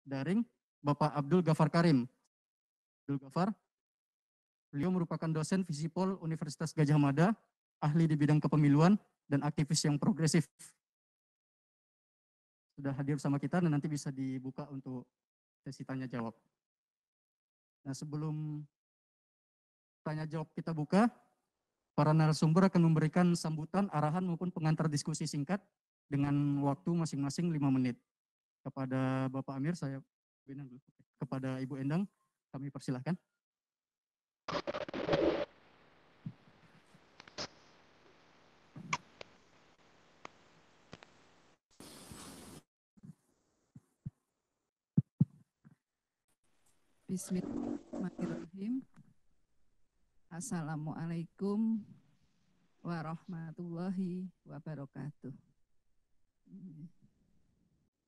daring Bapak Abdul Ghafar Karim. Abdul Ghafar, beliau merupakan dosen Visipol Universitas Gadjah Mada, ahli di bidang kepemiluan dan aktivis yang progresif. Sudah hadir bersama kita dan nanti bisa dibuka untuk sesi tanya jawab. Nah, sebelum tanya jawab kita buka, para narasumber akan memberikan sambutan, arahan maupun pengantar diskusi singkat dengan waktu masing-masing 5 menit. Kepada Bapak Amir, kepada Ibu Endang, kami persilahkan. Bismillahirrahmanirrahim. Assalamualaikum warahmatullahi wabarakatuh.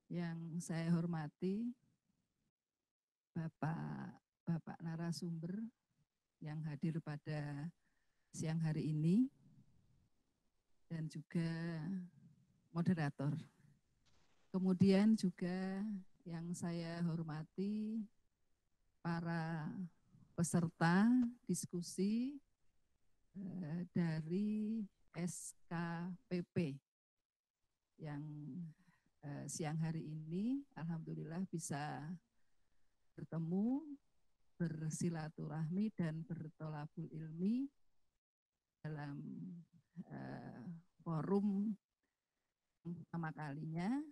Yang saya hormati Bapak narasumber yang hadir pada siang hari ini dan juga moderator. Kemudian juga yang saya hormati para peserta diskusi dari SKPP yang siang hari ini alhamdulillah bisa bertemu, bersilaturahmi dan bertolabul ilmi dalam forum pertama kalinya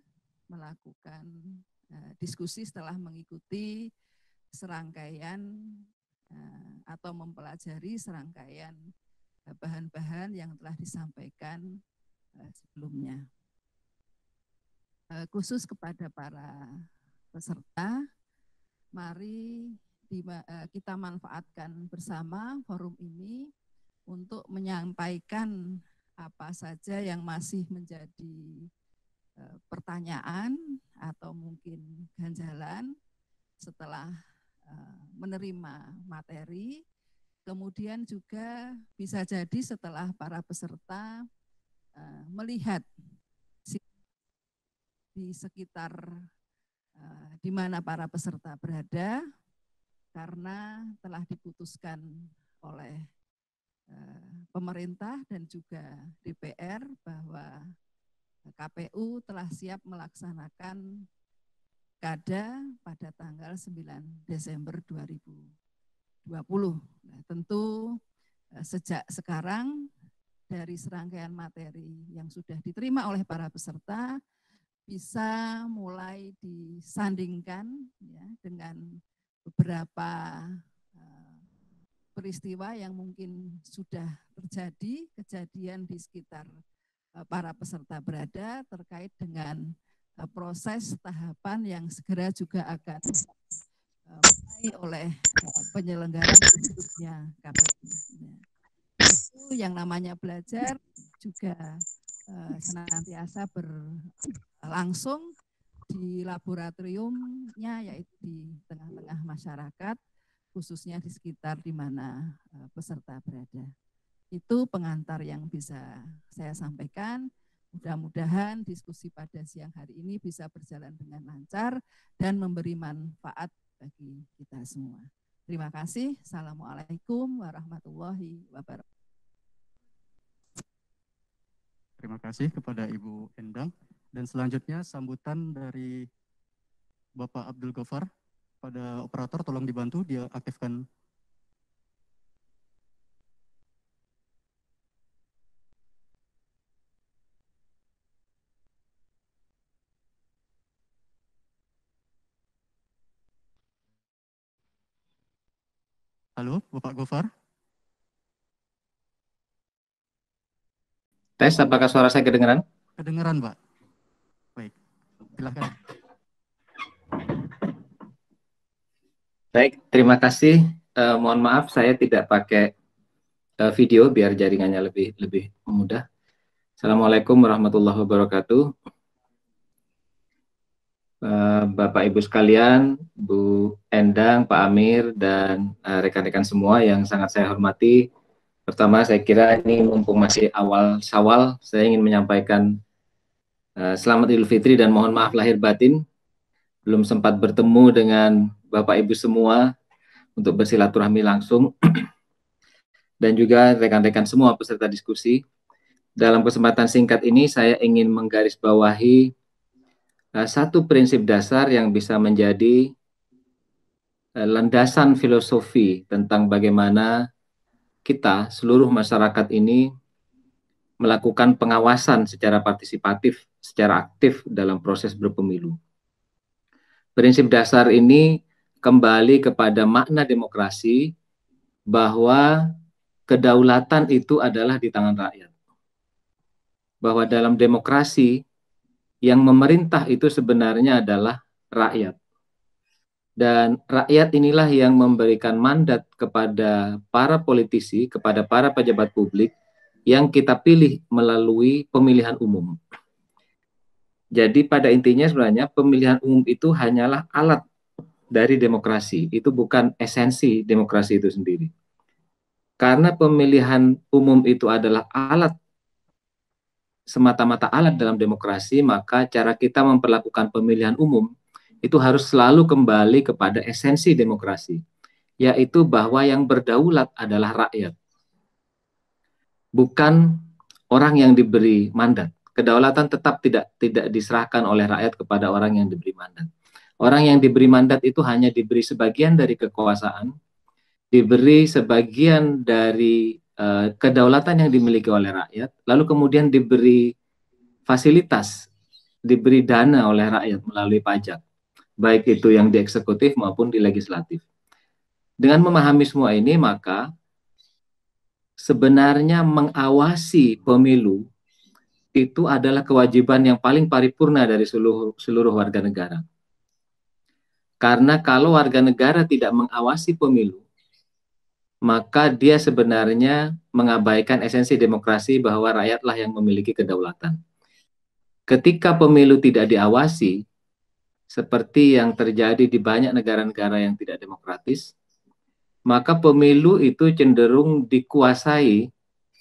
melakukan diskusi setelah mengikuti serangkaian atau mempelajari serangkaian bahan-bahan yang telah disampaikan sebelumnya. Khusus kepada para peserta, mari kita manfaatkan bersama forum ini untuk menyampaikan apa saja yang masih menjadi pertanyaan atau mungkin ganjalan setelah menerima materi. Kemudian juga bisa jadi setelah para peserta melihat di sekitar di mana para peserta berada, karena telah diputuskan oleh pemerintah dan juga DPR bahwa KPU telah siap melaksanakan Kada pada tanggal 9 Desember 2020. Nah, tentu sejak sekarang dari serangkaian materi yang sudah diterima oleh para peserta bisa mulai disandingkan ya, dengan beberapa peristiwa yang mungkin sudah terjadi, kejadian di sekitar para peserta berada terkait dengan proses tahapan yang segera juga akan mulai oleh penyelenggara berikutnya KPU. Itu yang namanya belajar juga senantiasa berlangsung di laboratoriumnya, yaitu di tengah-tengah masyarakat, khususnya di sekitar di mana peserta berada. Itu pengantar yang bisa saya sampaikan. Mudah-mudahan diskusi pada siang hari ini bisa berjalan dengan lancar dan memberi manfaat bagi kita semua. Terima kasih. Assalamualaikum warahmatullahi wabarakatuh. Terima kasih kepada Ibu Endang. Dan selanjutnya sambutan dari Bapak Abdul Ghafar. Pada operator tolong dibantu dia aktifkan. Halo, Bapak Ghafar. Tes, apakah suara saya kedengaran? Kedengaran, Pak. Baik, silakan. Baik, terima kasih. Mohon maaf saya tidak pakai video biar jaringannya lebih mudah. Assalamualaikum warahmatullahi wabarakatuh. Bapak Ibu sekalian, Bu Endang, Pak Amir, dan rekan-rekan semua yang sangat saya hormati. Pertama, saya kira ini mumpung masih awal Syawal, saya ingin menyampaikan selamat Idul Fitri dan mohon maaf lahir batin belum sempat bertemu dengan Bapak Ibu semua untuk bersilaturahmi langsung, dan juga rekan-rekan semua peserta diskusi. Dalam kesempatan singkat ini saya ingin menggarisbawahi satu prinsip dasar yang bisa menjadi landasan filosofi tentang bagaimana kita, seluruh masyarakat ini, melakukan pengawasan secara partisipatif, secara aktif dalam proses berpemilu. Prinsip dasar ini kembali kepada makna demokrasi, bahwa kedaulatan itu adalah di tangan rakyat. Bahwa dalam demokrasi, yang memerintah itu sebenarnya adalah rakyat. Dan rakyat inilah yang memberikan mandat kepada para politisi, kepada para pejabat publik, yang kita pilih melalui pemilihan umum. Jadi pada intinya sebenarnya pemilihan umum itu hanyalah alat dari demokrasi, itu bukan esensi demokrasi itu sendiri. Karena pemilihan umum itu adalah alat, semata-mata alat dalam demokrasi, maka cara kita memperlakukan pemilihan umum itu harus selalu kembali kepada esensi demokrasi, yaitu bahwa yang berdaulat adalah rakyat, bukan orang yang diberi mandat. Kedaulatan tetap tidak diserahkan oleh rakyat kepada orang yang diberi mandat. Orang yang diberi mandat itu hanya diberi sebagian dari kekuasaan, diberi sebagian dari kedaulatan yang dimiliki oleh rakyat, lalu kemudian diberi fasilitas, diberi dana oleh rakyat melalui pajak, baik itu yang di eksekutif maupun di legislatif. Dengan memahami semua ini, maka sebenarnya mengawasi pemilu itu adalah kewajiban yang paling paripurna dari seluruh warga negara. Karena kalau warga negara tidak mengawasi pemilu, maka dia sebenarnya mengabaikan esensi demokrasi bahwa rakyatlah yang memiliki kedaulatan. Ketika pemilu tidak diawasi, seperti yang terjadi di banyak negara-negara yang tidak demokratis, maka pemilu itu cenderung dikuasai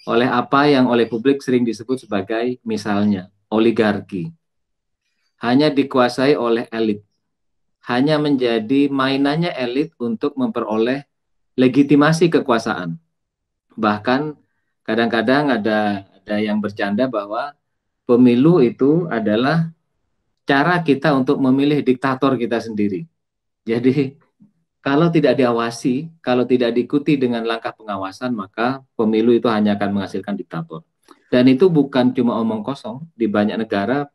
oleh apa yang oleh publik sering disebut sebagai misalnya oligarki. Hanya dikuasai oleh elit. Hanya menjadi mainannya elit untuk memperoleh legitimasi kekuasaan. Bahkan kadang-kadang ada yang bercanda bahwa pemilu itu adalah cara kita untuk memilih diktator kita sendiri. Jadi kalau tidak diawasi, kalau tidak diikuti dengan langkah pengawasan, maka pemilu itu hanya akan menghasilkan diktator. Dan itu bukan cuma omong kosong. Di banyak negara,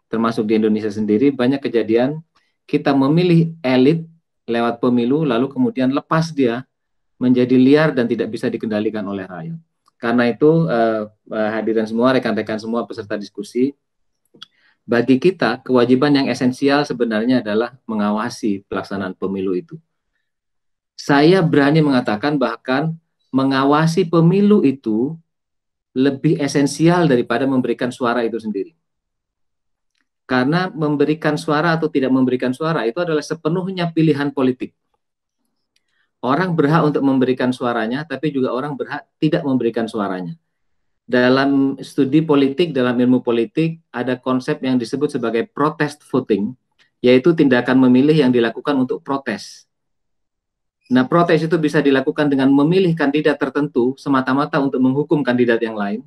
termasuk di Indonesia sendiri, banyak kejadian kita memilih elit lewat pemilu, lalu kemudian lepas dia menjadi liar dan tidak bisa dikendalikan oleh rakyat. Karena itu, hadirin semua, rekan-rekan semua peserta diskusi, bagi kita kewajiban yang esensial sebenarnya adalah mengawasi pelaksanaan pemilu itu. Saya berani mengatakan bahkan mengawasi pemilu itu lebih esensial daripada memberikan suara itu sendiri. Karena memberikan suara atau tidak memberikan suara itu adalah sepenuhnya pilihan politik. Orang berhak untuk memberikan suaranya, tapi juga orang berhak tidak memberikan suaranya. Dalam studi politik, dalam ilmu politik, ada konsep yang disebut sebagai protest voting, yaitu tindakan memilih yang dilakukan untuk protes. Nah, protes itu bisa dilakukan dengan memilih kandidat tertentu semata-mata untuk menghukum kandidat yang lain.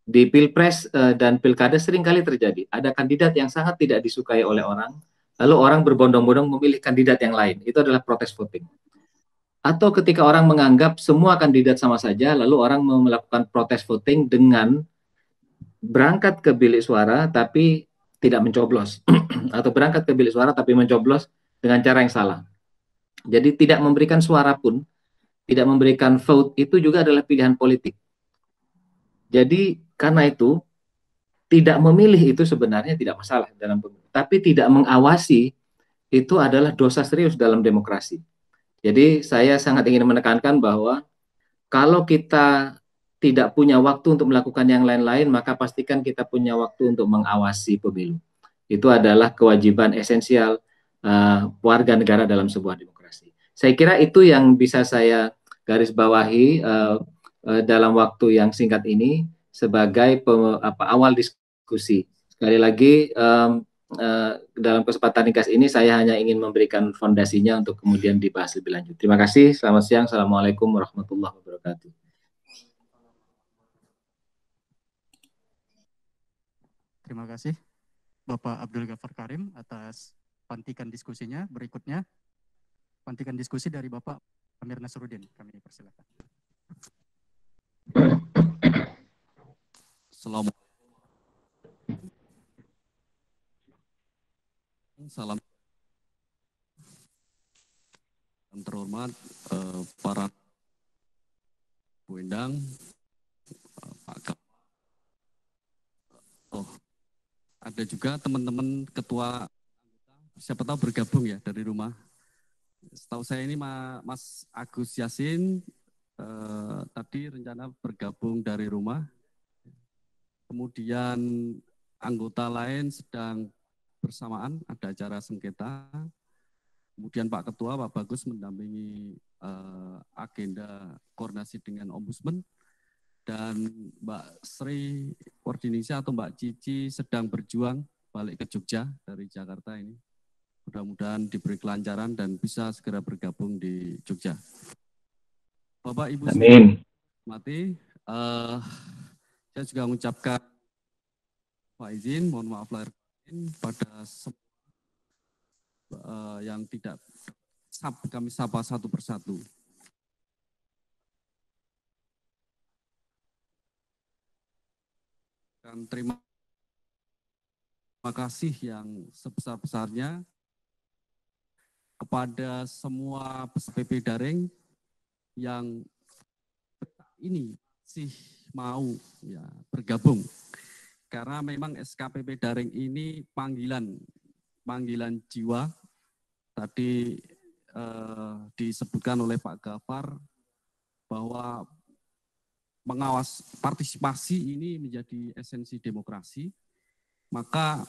Di Pilpres dan Pilkada seringkali terjadi. Ada kandidat yang sangat tidak disukai oleh orang, lalu orang berbondong-bondong memilih kandidat yang lain. Itu adalah protes voting. Atau ketika orang menganggap semua kandidat sama saja, lalu orang melakukan protes voting dengan berangkat ke bilik suara tapi tidak mencoblos. Atau berangkat ke bilik suara tapi mencoblos dengan cara yang salah. Jadi tidak memberikan suara pun, tidak memberikan vote itu juga adalah pilihan politik. Jadi karena itu tidak memilih itu sebenarnya tidak masalah dalam pemilu, tapi tidak mengawasi itu adalah dosa serius dalam demokrasi. Jadi saya sangat ingin menekankan bahwa kalau kita tidak punya waktu untuk melakukan yang lain-lain, maka pastikan kita punya waktu untuk mengawasi pemilu. Itu adalah kewajiban esensial warga negara dalam sebuah demokrasi. Saya kira itu yang bisa saya garis bawahi dalam waktu yang singkat ini sebagai awal diskusi. Sekali lagi dalam kesempatan ringkas ini saya hanya ingin memberikan fondasinya untuk kemudian dibahas lebih lanjut. Terima kasih. Selamat siang. Assalamualaikum warahmatullahi wabarakatuh. Terima kasih Bapak Abdul Ghaffar Karim atas pantikan diskusinya. Berikutnya pantikan diskusi dari Bapak Amir Nasruddin. Kami persilakan. Salam yang terhormat para Bu Endang, Pak Kap. Ada juga teman-teman ketua, siapa tahu bergabung ya dari rumah. Setahu saya ini Mas Agus Yasin tadi rencana bergabung dari rumah. Kemudian anggota lain sedang bersamaan ada acara sengketa. Kemudian Pak Ketua, Pak Bagus mendampingi agenda koordinasi dengan Ombudsman. Dan Mbak Sri koordinasi atau Mbak Cici sedang berjuang balik ke Jogja dari Jakarta ini. Mudah-mudahan diberi kelancaran dan bisa segera bergabung di Jogja. Bapak Ibu Amin. Mati, saya juga mengucapkan Pak izin, mohon maaf lahir batin pada yang tidak kami sapa satu persatu. Dan terima kasih yang sebesar-besarnya kepada semua peserta PP daring yang ini masih mau ya bergabung. Karena memang SKPP daring ini panggilan jiwa. Tadi disebutkan oleh Pak Ghaffar bahwa partisipasi ini menjadi esensi demokrasi. Maka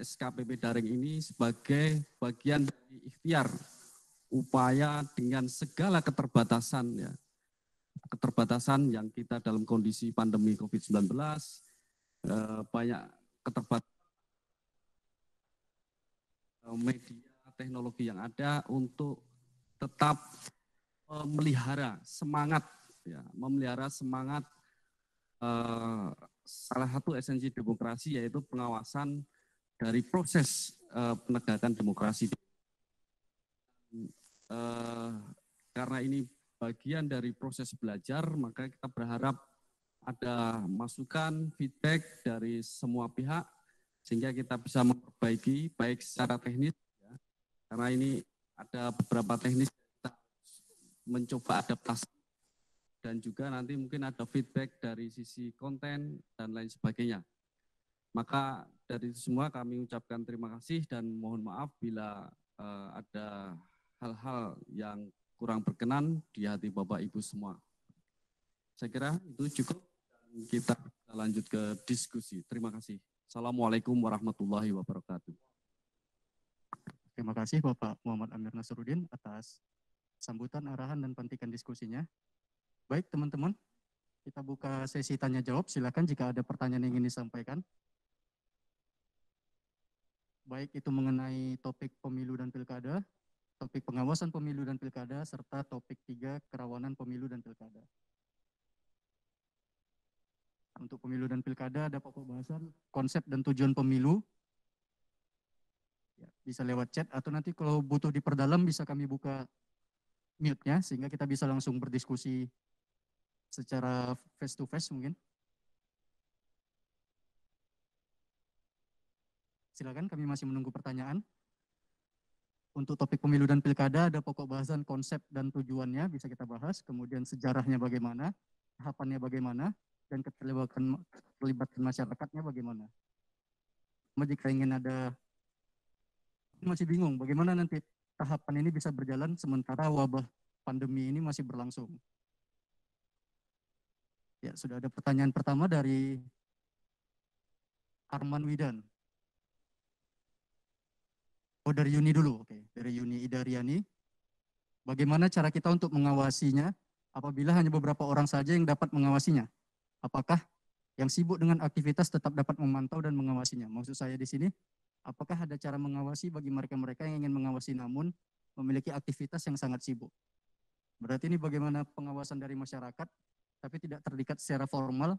SKPP daring ini sebagai bagian dari ikhtiar upaya dengan segala keterbatasan ya. Keterbatasan yang kita dalam kondisi pandemi COVID-19, banyak keterbatasan media teknologi yang ada untuk tetap memelihara semangat salah satu esensi demokrasi yaitu pengawasan dari proses penegakan demokrasi. Karena ini bagian dari proses belajar, maka kita berharap ada masukan, feedback dari semua pihak, sehingga kita bisa memperbaiki baik secara teknis, ya, karena ini ada beberapa teknis kita mencoba adaptasi, dan juga nanti mungkin ada feedback dari sisi konten dan lain sebagainya. Maka dari itu semua kami ucapkan terima kasih dan mohon maaf bila ada hal-hal yang kurang berkenan di hati Bapak Ibu semua. Saya kira itu cukup dan kita lanjut ke diskusi. Terima kasih. Assalamualaikum warahmatullahi wabarakatuh. Terima kasih Bapak Muhammad Amir Nasruddin atas sambutan, arahan, dan pantikan diskusinya. Baik teman-teman, kita buka sesi tanya jawab. Silakan jika ada pertanyaan yang ingin disampaikan. Baik itu mengenai topik pemilu dan pilkada, topik pengawasan pemilu dan pilkada, serta topik 3 kerawanan pemilu dan pilkada. Untuk pemilu dan pilkada ada pokok bahasan konsep dan tujuan pemilu. Ya, bisa lewat chat atau nanti kalau butuh diperdalam bisa kami buka mute-nya sehingga kita bisa langsung berdiskusi secara face to face mungkin. Silakan, kami masih menunggu pertanyaan. Untuk topik pemilu dan pilkada ada pokok bahasan konsep dan tujuannya bisa kita bahas, kemudian sejarahnya bagaimana, tahapannya bagaimana, dan keterlibatan masyarakatnya bagaimana. Jika ingin ada, masih bingung bagaimana nanti tahapan ini bisa berjalan sementara wabah pandemi ini masih berlangsung. Ya, sudah ada pertanyaan pertama dari Arman Widan. Oh, dari Yuni dulu, oke. Dari Yuni Idariani. Bagaimana cara kita untuk mengawasinya apabila hanya beberapa orang saja yang dapat mengawasinya? Apakah Yang sibuk dengan aktivitas tetap dapat memantau dan mengawasinya. Maksud saya di sini, apakah ada cara mengawasi bagi mereka-mereka yang ingin mengawasi namun memiliki aktivitas yang sangat sibuk? Berarti ini bagaimana pengawasan dari masyarakat, tapi tidak terlihat secara formal.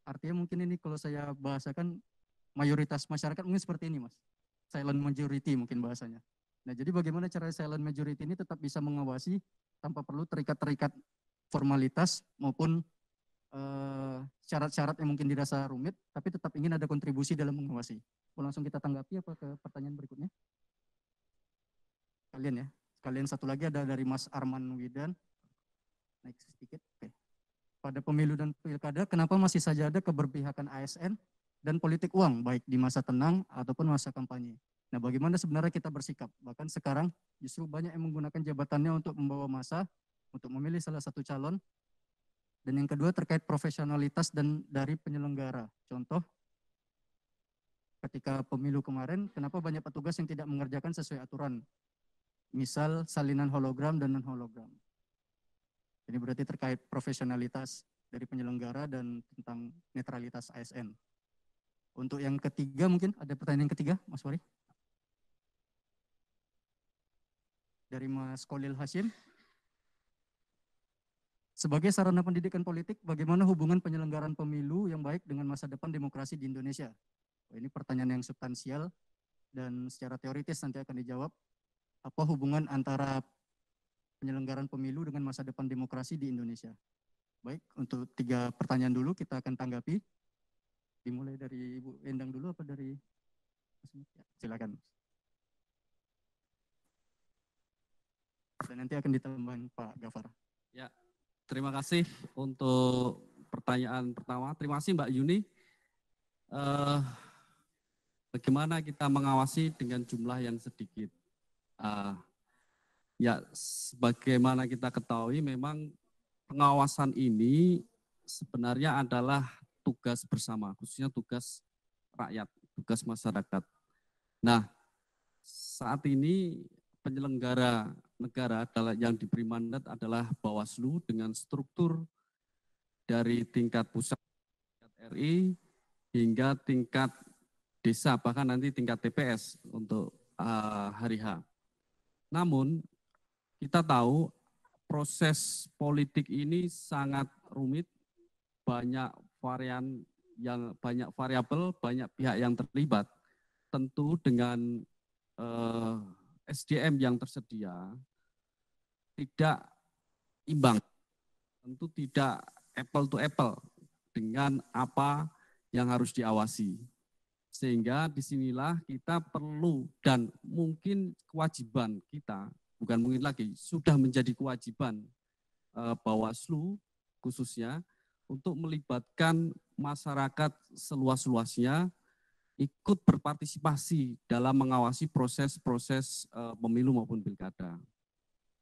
Artinya mungkin ini kalau saya bahasakan mayoritas masyarakat mungkin seperti ini, Mas. Silent majority mungkin bahasanya. Nah, jadi bagaimana cara silent majority ini tetap bisa mengawasi tanpa perlu terikat-terikat formalitas maupun syarat-syarat yang mungkin dirasa rumit, tapi tetap ingin ada kontribusi dalam mengawasi. Langsung kita tanggapi apa ke pertanyaan berikutnya? Kalian ya. Kalian satu lagi ada dari Mas Arman Widan. Naik sedikit. Oke. Pada pemilu dan pilkada, kenapa masih saja ada keberpihakan ASN dan politik uang, baik di masa tenang ataupun masa kampanye? Nah, bagaimana sebenarnya kita bersikap? Bahkan sekarang justru banyak yang menggunakan jabatannya untuk membawa massa, untuk memilih salah satu calon. Dan yang kedua terkait profesionalitas dan dari penyelenggara. Contoh, ketika pemilu kemarin, kenapa banyak petugas yang tidak mengerjakan sesuai aturan? Misal salinan hologram dan non-hologram. Ini berarti terkait profesionalitas dari penyelenggara dan tentang netralitas ASN. Untuk yang ketiga mungkin ada pertanyaan yang ketiga, Mas Wari? Dari Mas Kolil Hashim. Sebagai sarana pendidikan politik, bagaimana hubungan penyelenggaraan pemilu yang baik dengan masa depan demokrasi di Indonesia? Ini pertanyaan yang substansial dan secara teoritis nanti akan dijawab. Apa hubungan antara penyelenggaraan pemilu dengan masa depan demokrasi di Indonesia? Baik, untuk 3 pertanyaan dulu kita akan tanggapi. Dimulai dari Ibu Endang dulu apa dari Mas? Ya, silakan. Dan nanti akan ditambahkan Pak Gafar. Ya. Terima kasih untuk pertanyaan pertama. Terima kasih Mbak Yuni. Bagaimana kita mengawasi dengan jumlah yang sedikit? Ya, sebagaimana kita ketahui memang pengawasan ini sebenarnya adalah tugas bersama, khususnya tugas rakyat, tugas masyarakat. Nah, saat ini penyelenggara negara adalah yang diberi mandat adalah Bawaslu dengan struktur dari tingkat pusat, tingkat RI hingga tingkat desa, bahkan nanti tingkat TPS untuk hari H. Namun kita tahu proses politik ini sangat rumit, banyak variabel, banyak pihak yang terlibat. Tentu dengan SDM yang tersedia tidak imbang, tentu tidak apple to apple dengan apa yang harus diawasi. Sehingga disinilah kita perlu dan mungkin kewajiban kita, bukan mungkin lagi, sudah menjadi kewajiban Bawaslu khususnya untuk melibatkan masyarakat seluas-luasnya ikut berpartisipasi dalam mengawasi proses-proses pemilu maupun pilkada.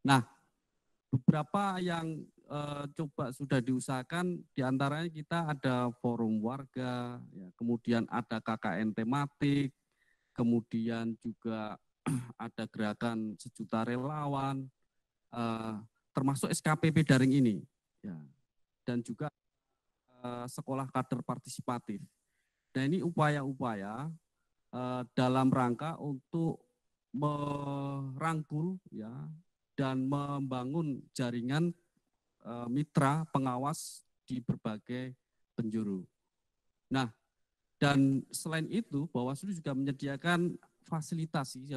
Nah, beberapa yang coba sudah diusahakan, diantaranya kita ada forum warga, ya, kemudian ada KKN tematik, kemudian juga ada gerakan sejuta relawan, termasuk SKPP daring ini, ya, dan juga sekolah kader partisipatif. Nah, ini upaya-upaya dalam rangka untuk merangkul ya dan membangun jaringan mitra pengawas di berbagai penjuru. Nah, dan selain itu Bawaslu juga menyediakan fasilitasi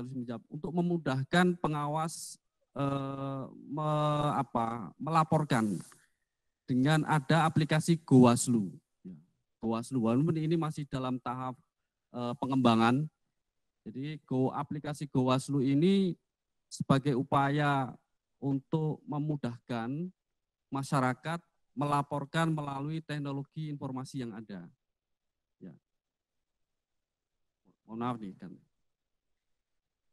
untuk memudahkan pengawas melaporkan dengan ada aplikasi GoWaslu. GoWaslu, walaupun ini masih dalam tahap pengembangan. Jadi aplikasi GoWaslu ini sebagai upaya untuk memudahkan masyarakat melaporkan melalui teknologi informasi yang ada. Ya. Mohon maaf nih kan.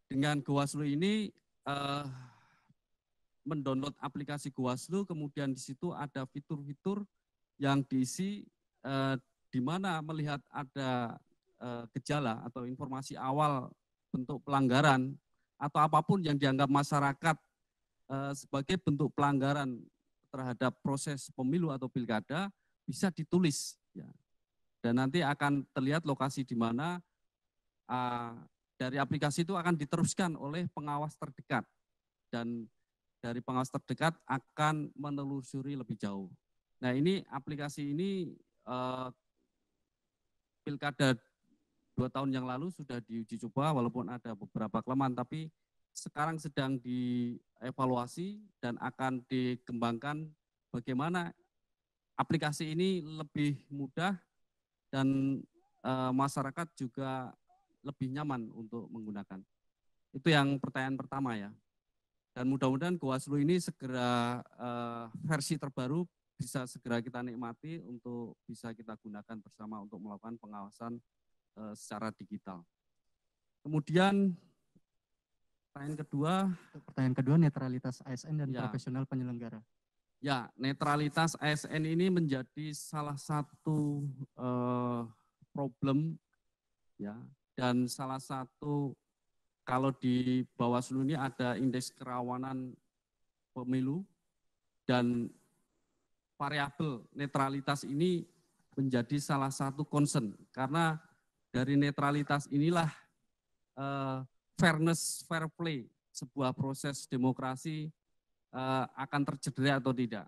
Dengan GoWaslu ini mendownload aplikasi GoWaslu, kemudian di situ ada fitur-fitur yang diisi di mana melihat ada gejala atau informasi awal bentuk pelanggaran atau apapun yang dianggap masyarakat sebagai bentuk pelanggaran terhadap proses pemilu atau pilkada bisa ditulis. Ya. Dan nanti akan terlihat lokasi di mana dari aplikasi itu akan diteruskan oleh pengawas terdekat. Dan dari pengawas terdekat akan menelusuri lebih jauh. Nah, ini aplikasi ini pilkada 2 tahun yang lalu sudah diuji coba walaupun ada beberapa kelemahan, tapi sekarang sedang dievaluasi dan akan dikembangkan bagaimana aplikasi ini lebih mudah dan masyarakat juga lebih nyaman untuk menggunakan. Itu yang pertanyaan pertama ya. Dan mudah-mudahan Bawaslu ini segera versi terbaru bisa segera kita nikmati untuk bisa kita gunakan bersama untuk melakukan pengawasan secara digital. Kemudian pertanyaan kedua netralitas ASN dan ya, profesional penyelenggara. Ya, netralitas ASN ini menjadi salah satu problem ya, dan salah satu kalau di Bawaslu ini ada indeks kerawanan pemilu dan variabel netralitas ini menjadi salah satu concern karena dari netralitas inilah fairness, fair play, sebuah proses demokrasi akan tercederai atau tidak.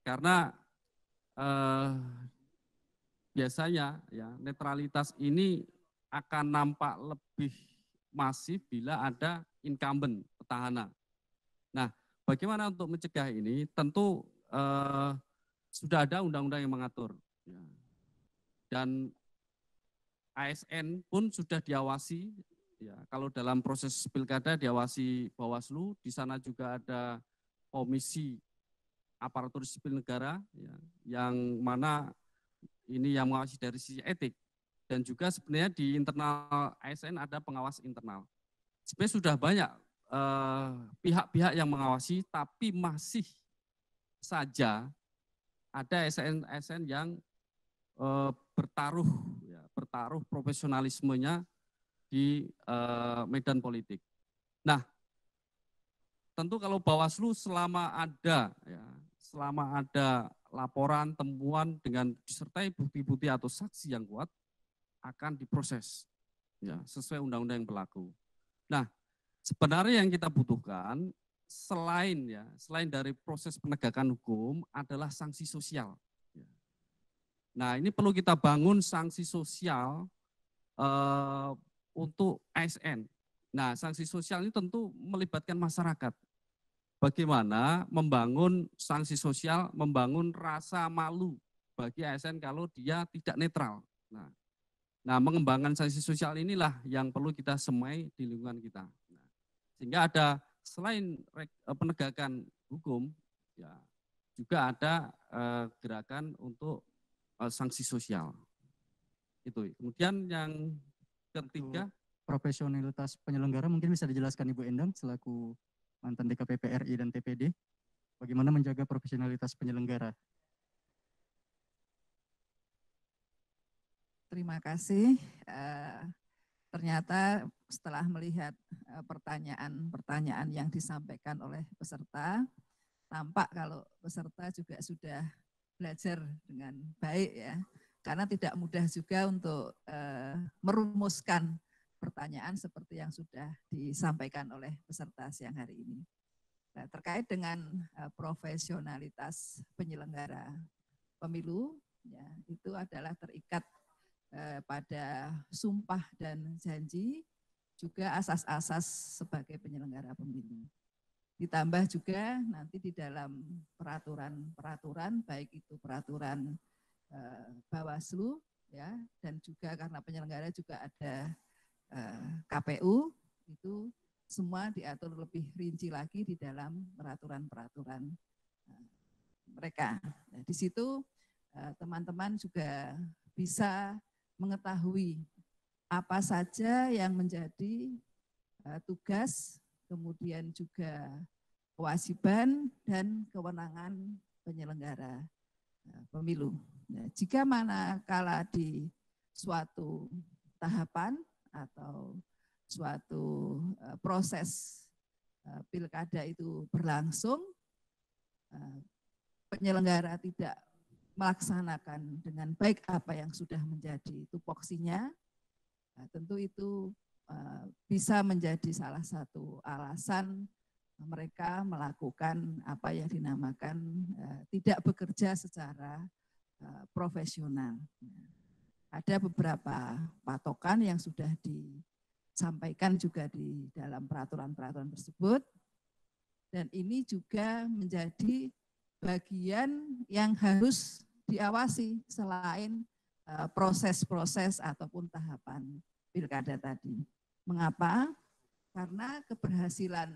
Karena biasanya ya netralitas ini akan nampak lebih masif bila ada incumbent petahana. Nah, bagaimana untuk mencegah ini? Tentu sudah ada undang-undang yang mengatur. Ya. Dan ASN pun sudah diawasi, ya, kalau dalam proses pilkada diawasi Bawaslu, di sana juga ada komisi aparatur sipil negara, ya, yang mana ini yang mengawasi dari sisi etik, dan juga sebenarnya di internal ASN ada pengawas internal. Sebenarnya sudah banyak pihak-pihak yang mengawasi, tapi masih saja ada ASN yang bertaruh profesionalismenya di medan politik. Nah, tentu kalau Bawaslu selama ada laporan, temuan dengan disertai bukti-bukti atau saksi yang kuat akan diproses ya sesuai undang-undang yang berlaku. Nah, sebenarnya yang kita butuhkan selain dari proses penegakan hukum adalah sanksi sosial. Nah, ini perlu kita bangun sanksi sosial untuk ASN. Nah, sanksi sosial ini tentu melibatkan masyarakat. Bagaimana membangun sanksi sosial, membangun rasa malu bagi ASN kalau dia tidak netral. Nah, mengembangkan sanksi sosial inilah yang perlu kita semai di lingkungan kita. Nah, sehingga ada selain penegakan hukum, ya juga ada gerakan untuk sanksi sosial. Itu. Kemudian yang ketiga, profesionalitas penyelenggara mungkin bisa dijelaskan Ibu Endang selaku mantan DKPP RI dan TPD, bagaimana menjaga profesionalitas penyelenggara. Terima kasih. Ternyata setelah melihat pertanyaan-pertanyaan yang disampaikan oleh peserta, tampak kalau peserta juga sudah belajar dengan baik ya, karena tidak mudah juga untuk merumuskan pertanyaan seperti yang sudah disampaikan oleh peserta siang hari ini. Nah, terkait dengan profesionalitas penyelenggara pemilu, ya, itu adalah terikat pada sumpah dan janji, juga asas-asas sebagai penyelenggara pemilu. Ditambah juga nanti di dalam peraturan-peraturan, baik itu peraturan Bawaslu, ya, dan juga karena penyelenggara juga ada KPU, itu semua diatur lebih rinci lagi di dalam peraturan-peraturan mereka. Nah, di situ teman-teman juga bisa mengetahui apa saja yang menjadi tugas, kemudian juga kewajiban dan kewenangan penyelenggara pemilu. Nah, jika manakala di suatu tahapan atau suatu proses pilkada itu berlangsung, penyelenggara tidak melaksanakan dengan baik apa yang sudah menjadi tupoksinya, tentu itu bisa menjadi salah satu alasan mereka melakukan apa yang dinamakan tidak bekerja secara profesional. Ada beberapa patokan yang sudah disampaikan juga di dalam peraturan-peraturan tersebut, dan ini juga menjadi bagian yang harus diawasi selain proses-proses ataupun tahapan pilkada tadi. Mengapa? Karena keberhasilan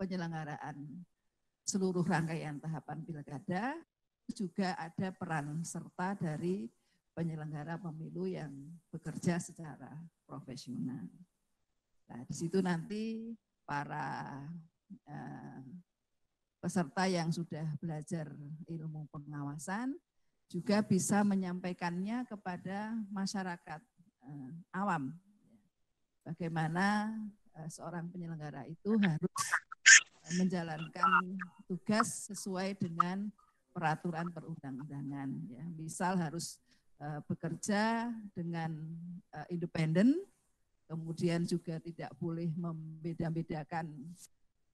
penyelenggaraan seluruh rangkaian tahapan pilkada juga ada peran serta dari penyelenggara pemilu yang bekerja secara profesional. Nah, di situ nanti para peserta yang sudah belajar ilmu pengawasan juga bisa menyampaikannya kepada masyarakat awam. Bagaimana seorang penyelenggara itu harus menjalankan tugas sesuai dengan peraturan perundang-undangan. Ya. Misal harus bekerja dengan independen, kemudian juga tidak boleh membeda-bedakan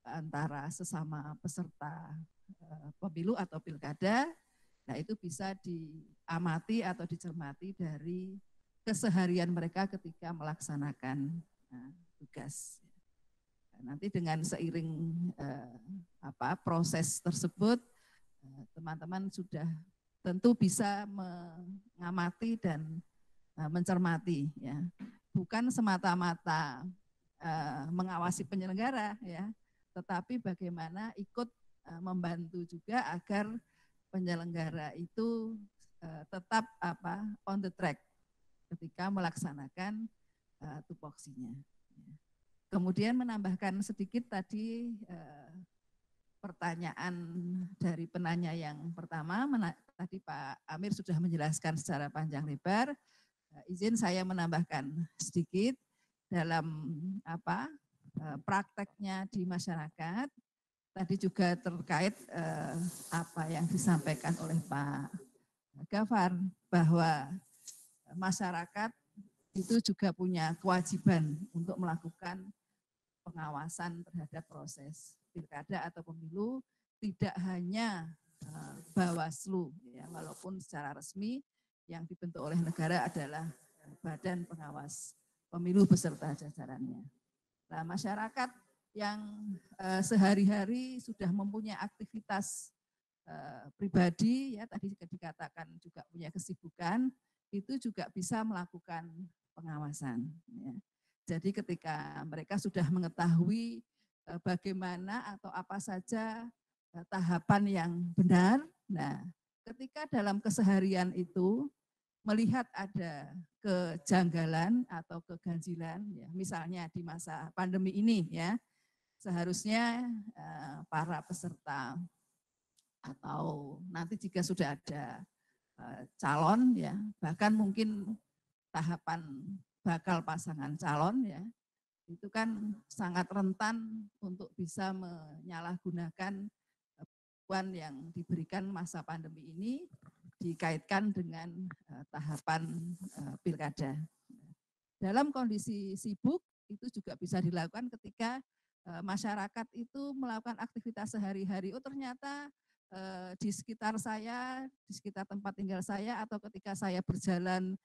antara sesama peserta pemilu atau pilkada. Nah, itu bisa diamati atau dicermati dari keseharian mereka ketika melaksanakan tugas. Nanti dengan seiring proses tersebut, teman-teman sudah tentu bisa mengamati dan mencermati, ya, bukan semata-mata mengawasi penyelenggara, ya, tetapi bagaimana ikut membantu juga agar penyelenggara itu tetap on the track ketika melaksanakan tupoksinya. Kemudian menambahkan sedikit tadi pertanyaan dari penanya yang pertama, tadi Pak Amir sudah menjelaskan secara panjang lebar. Izin saya menambahkan sedikit dalam prakteknya di masyarakat. Tadi juga terkait apa yang disampaikan oleh Pak Gafar, bahwa masyarakat itu juga punya kewajiban untuk melakukan pengawasan terhadap proses pilkada atau pemilu, tidak hanya Bawaslu, ya, walaupun secara resmi yang dibentuk oleh negara adalah Badan Pengawas Pemilu beserta jajarannya. Nah, masyarakat yang sehari-hari sudah mempunyai aktivitas pribadi, ya tadi dikatakan juga punya kesibukan, itu juga bisa melakukan pengawasan. Ya. Jadi ketika mereka sudah mengetahui bagaimana atau apa saja tahapan yang benar, nah ketika dalam keseharian itu melihat ada kejanggalan atau keganjilan, ya, misalnya di masa pandemi ini, ya, seharusnya para peserta atau nanti jika sudah ada calon, ya, bahkan mungkin tahapan bakal pasangan calon, ya, itu kan sangat rentan untuk bisa menyalahgunakan bantuan yang diberikan masa pandemi ini dikaitkan dengan tahapan pilkada. Dalam kondisi sibuk itu juga bisa dilakukan ketika masyarakat itu melakukan aktivitas sehari-hari. Oh, ternyata di sekitar saya, di sekitar tempat tinggal saya, atau ketika saya berjalan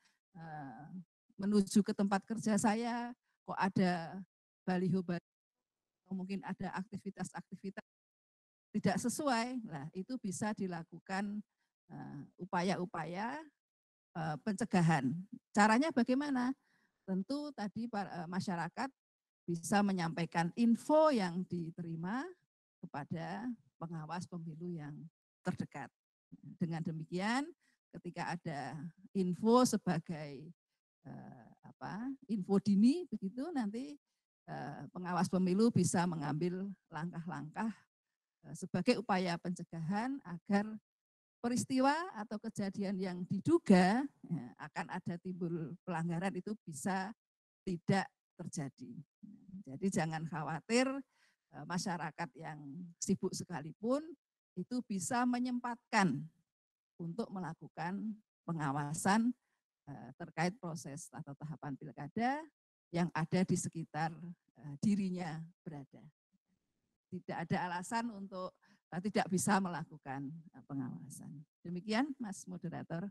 menuju ke tempat kerja saya, kok ada baliho-baliho, mungkin ada aktivitas-aktivitas tidak sesuai. Nah, itu bisa dilakukan upaya-upaya pencegahan. Caranya bagaimana? Tentu tadi masyarakat bisa menyampaikan info yang diterima kepada pengawas pemilu yang terdekat. Dengan demikian, ketika ada info sebagai info dini, begitu nanti pengawas pemilu bisa mengambil langkah-langkah sebagai upaya pencegahan agar peristiwa atau kejadian yang diduga akan ada timbul pelanggaran itu bisa tidak terjadi. Jadi jangan khawatir, masyarakat yang sibuk sekalipun itu bisa menyempatkan untuk melakukan pengawasan terkait proses atau tahapan pilkada yang ada di sekitar dirinya berada. Tidak ada alasan untuk tidak bisa melakukan pengawasan. Demikian, Mas Moderator.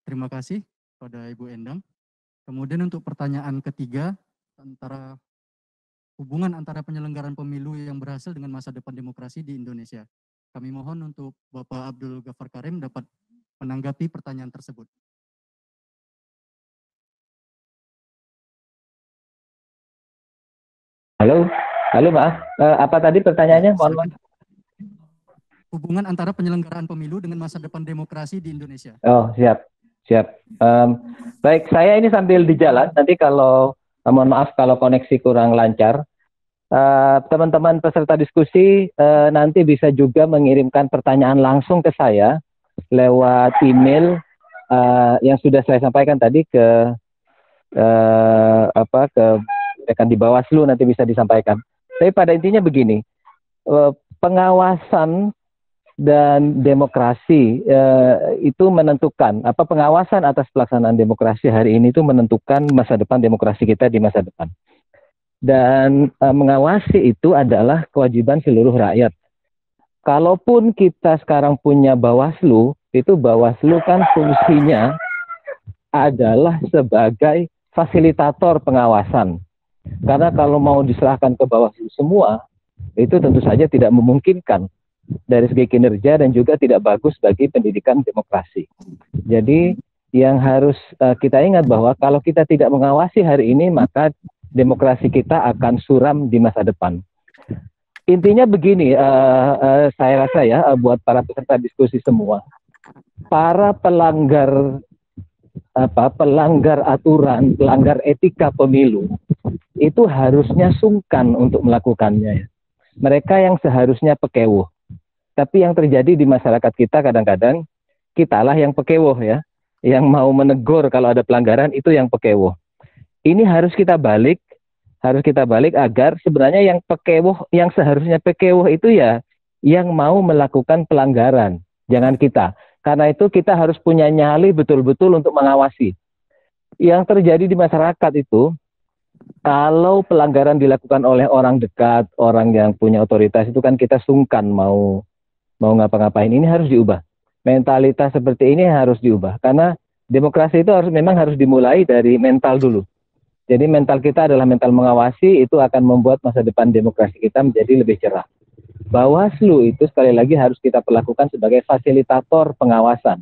Terima kasih pada Ibu Endang. Kemudian untuk pertanyaan ketiga, hubungan antara penyelenggaraan pemilu yang berhasil dengan masa depan demokrasi di Indonesia. Kami mohon untuk Bapak Abdul Ghaffar Karim dapat menanggapi pertanyaan tersebut. Halo maaf, apa tadi pertanyaannya? Mohon maaf. Hubungan antara penyelenggaraan pemilu dengan masa depan demokrasi di Indonesia. Oh, siap. Baik, saya ini sambil di jalan, nanti kalau, mohon maaf kalau koneksi kurang lancar. Teman-teman peserta diskusi nanti bisa juga mengirimkan pertanyaan langsung ke saya lewat email yang sudah saya sampaikan tadi ke rekan di Bawaslu, nanti bisa disampaikan. Tapi pada intinya begini, pengawasan dan demokrasi itu menentukan, pengawasan atas pelaksanaan demokrasi hari ini itu menentukan masa depan demokrasi kita di masa depan. Dan mengawasi itu adalah kewajiban seluruh rakyat. Kalaupun kita sekarang punya Bawaslu, itu Bawaslu kan fungsinya adalah sebagai fasilitator pengawasan. Karena kalau mau diserahkan ke Bawaslu semua, itu tentu saja tidak memungkinkan dari segi kinerja dan juga tidak bagus bagi pendidikan demokrasi. Jadi yang harus kita ingat bahwa kalau kita tidak mengawasi hari ini, maka demokrasi kita akan suram di masa depan. Intinya begini, saya rasa ya, buat para peserta diskusi semua, para pelanggar aturan, pelanggar etika pemilu, itu harusnya sungkan untuk melakukannya. Mereka yang seharusnya pekewuh. Tapi yang terjadi di masyarakat kita kadang-kadang, kitalah yang pekewuh ya, yang mau menegur kalau ada pelanggaran itu yang pekewuh. Ini harus kita balik agar sebenarnya yang pekewuh, yang seharusnya pekewuh itu ya yang mau melakukan pelanggaran, jangan kita. Karena itu kita harus punya nyali betul-betul untuk mengawasi. Yang terjadi di masyarakat itu, kalau pelanggaran dilakukan oleh orang dekat, orang yang punya otoritas, itu kan kita sungkan mau ngapa-ngapain. Ini harus diubah. Mentalitas seperti ini harus diubah. Karena demokrasi itu memang harus dimulai dari mental dulu. Jadi mental kita adalah mental mengawasi, itu akan membuat masa depan demokrasi kita menjadi lebih cerah. Bawaslu itu sekali lagi harus kita perlakukan sebagai fasilitator pengawasan,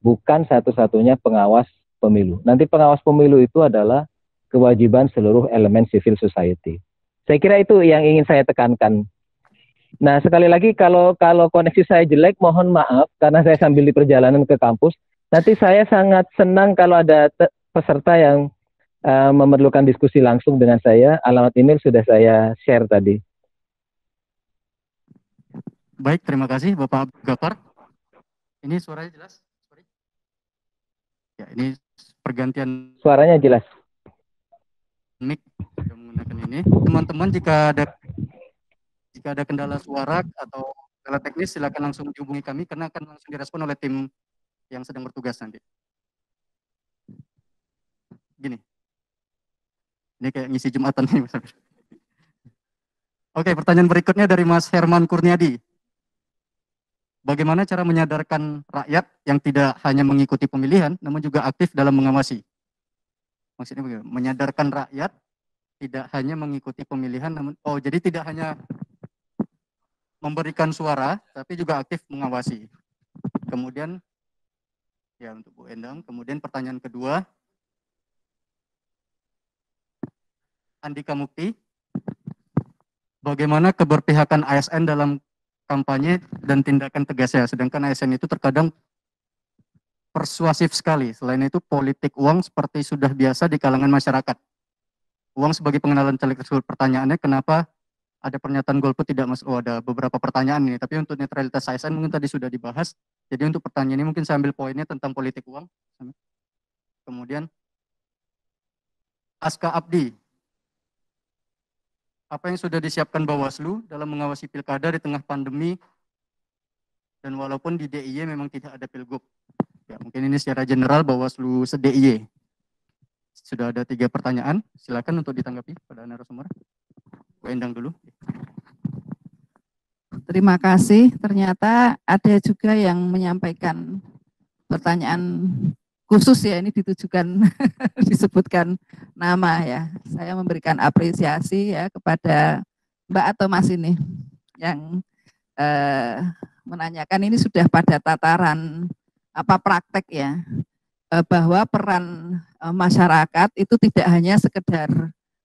bukan satu-satunya pengawas pemilu. Nanti pengawas pemilu itu adalah kewajiban seluruh elemen civil society. Saya kira itu yang ingin saya tekankan. Nah, sekali lagi kalau koneksi saya jelek, mohon maaf karena saya sambil di perjalanan ke kampus. Nanti saya sangat senang kalau ada peserta yang memerlukan diskusi langsung dengan saya. Alamat email sudah saya share tadi. Baik, terima kasih Bapak Abdul Ghaffar. Ini suaranya jelas? Ya, ini pergantian suaranya jelas. Mic sudah menggunakan ini. Teman-teman jika ada kendala suara atau kendala teknis silakan langsung dihubungi kami karena akan langsung direspon oleh tim yang sedang bertugas nanti. Gini. Ini kayak ngisi Jumatan nih, Mas. Oke, pertanyaan berikutnya dari Mas Herman Kurniadi. Bagaimana cara menyadarkan rakyat yang tidak hanya mengikuti pemilihan, namun juga aktif dalam mengawasi? Maksudnya bagaimana? Menyadarkan rakyat tidak hanya mengikuti pemilihan, namun jadi tidak hanya memberikan suara, tapi juga aktif mengawasi. Kemudian, ya untuk Bu Endang, kemudian pertanyaan kedua, Andika Mukti, bagaimana keberpihakan ASN dalam kampanye dan tindakan tegasnya, sedangkan ASN itu terkadang persuasif sekali. Selain itu politik uang seperti sudah biasa di kalangan masyarakat. Uang sebagai pengenalan caleg tersebut. Pertanyaannya kenapa ada pernyataan golput tidak masuk? Ada beberapa pertanyaan ini, tapi untuk netralitas ASN mungkin tadi sudah dibahas. Jadi untuk pertanyaan ini mungkin saya ambil poinnya tentang politik uang. Kemudian Aska Abdi, apa yang sudah disiapkan Bawaslu dalam mengawasi pilkada di tengah pandemi Dan walaupun di DIY memang tidak ada pilgub. Ya, mungkin ini secara general Bawaslu se-DIY. Sudah ada 3 pertanyaan, silakan untuk ditanggapi pada narasumber. Bu Endang dulu. Terima kasih. Ternyata ada juga yang menyampaikan pertanyaan khusus ya, ini ditujukan disebutkan nama ya. Saya memberikan apresiasi ya kepada Mbak atau Mas ini yang menanyakan, ini sudah pada tataran praktek ya, bahwa peran masyarakat itu tidak hanya sekedar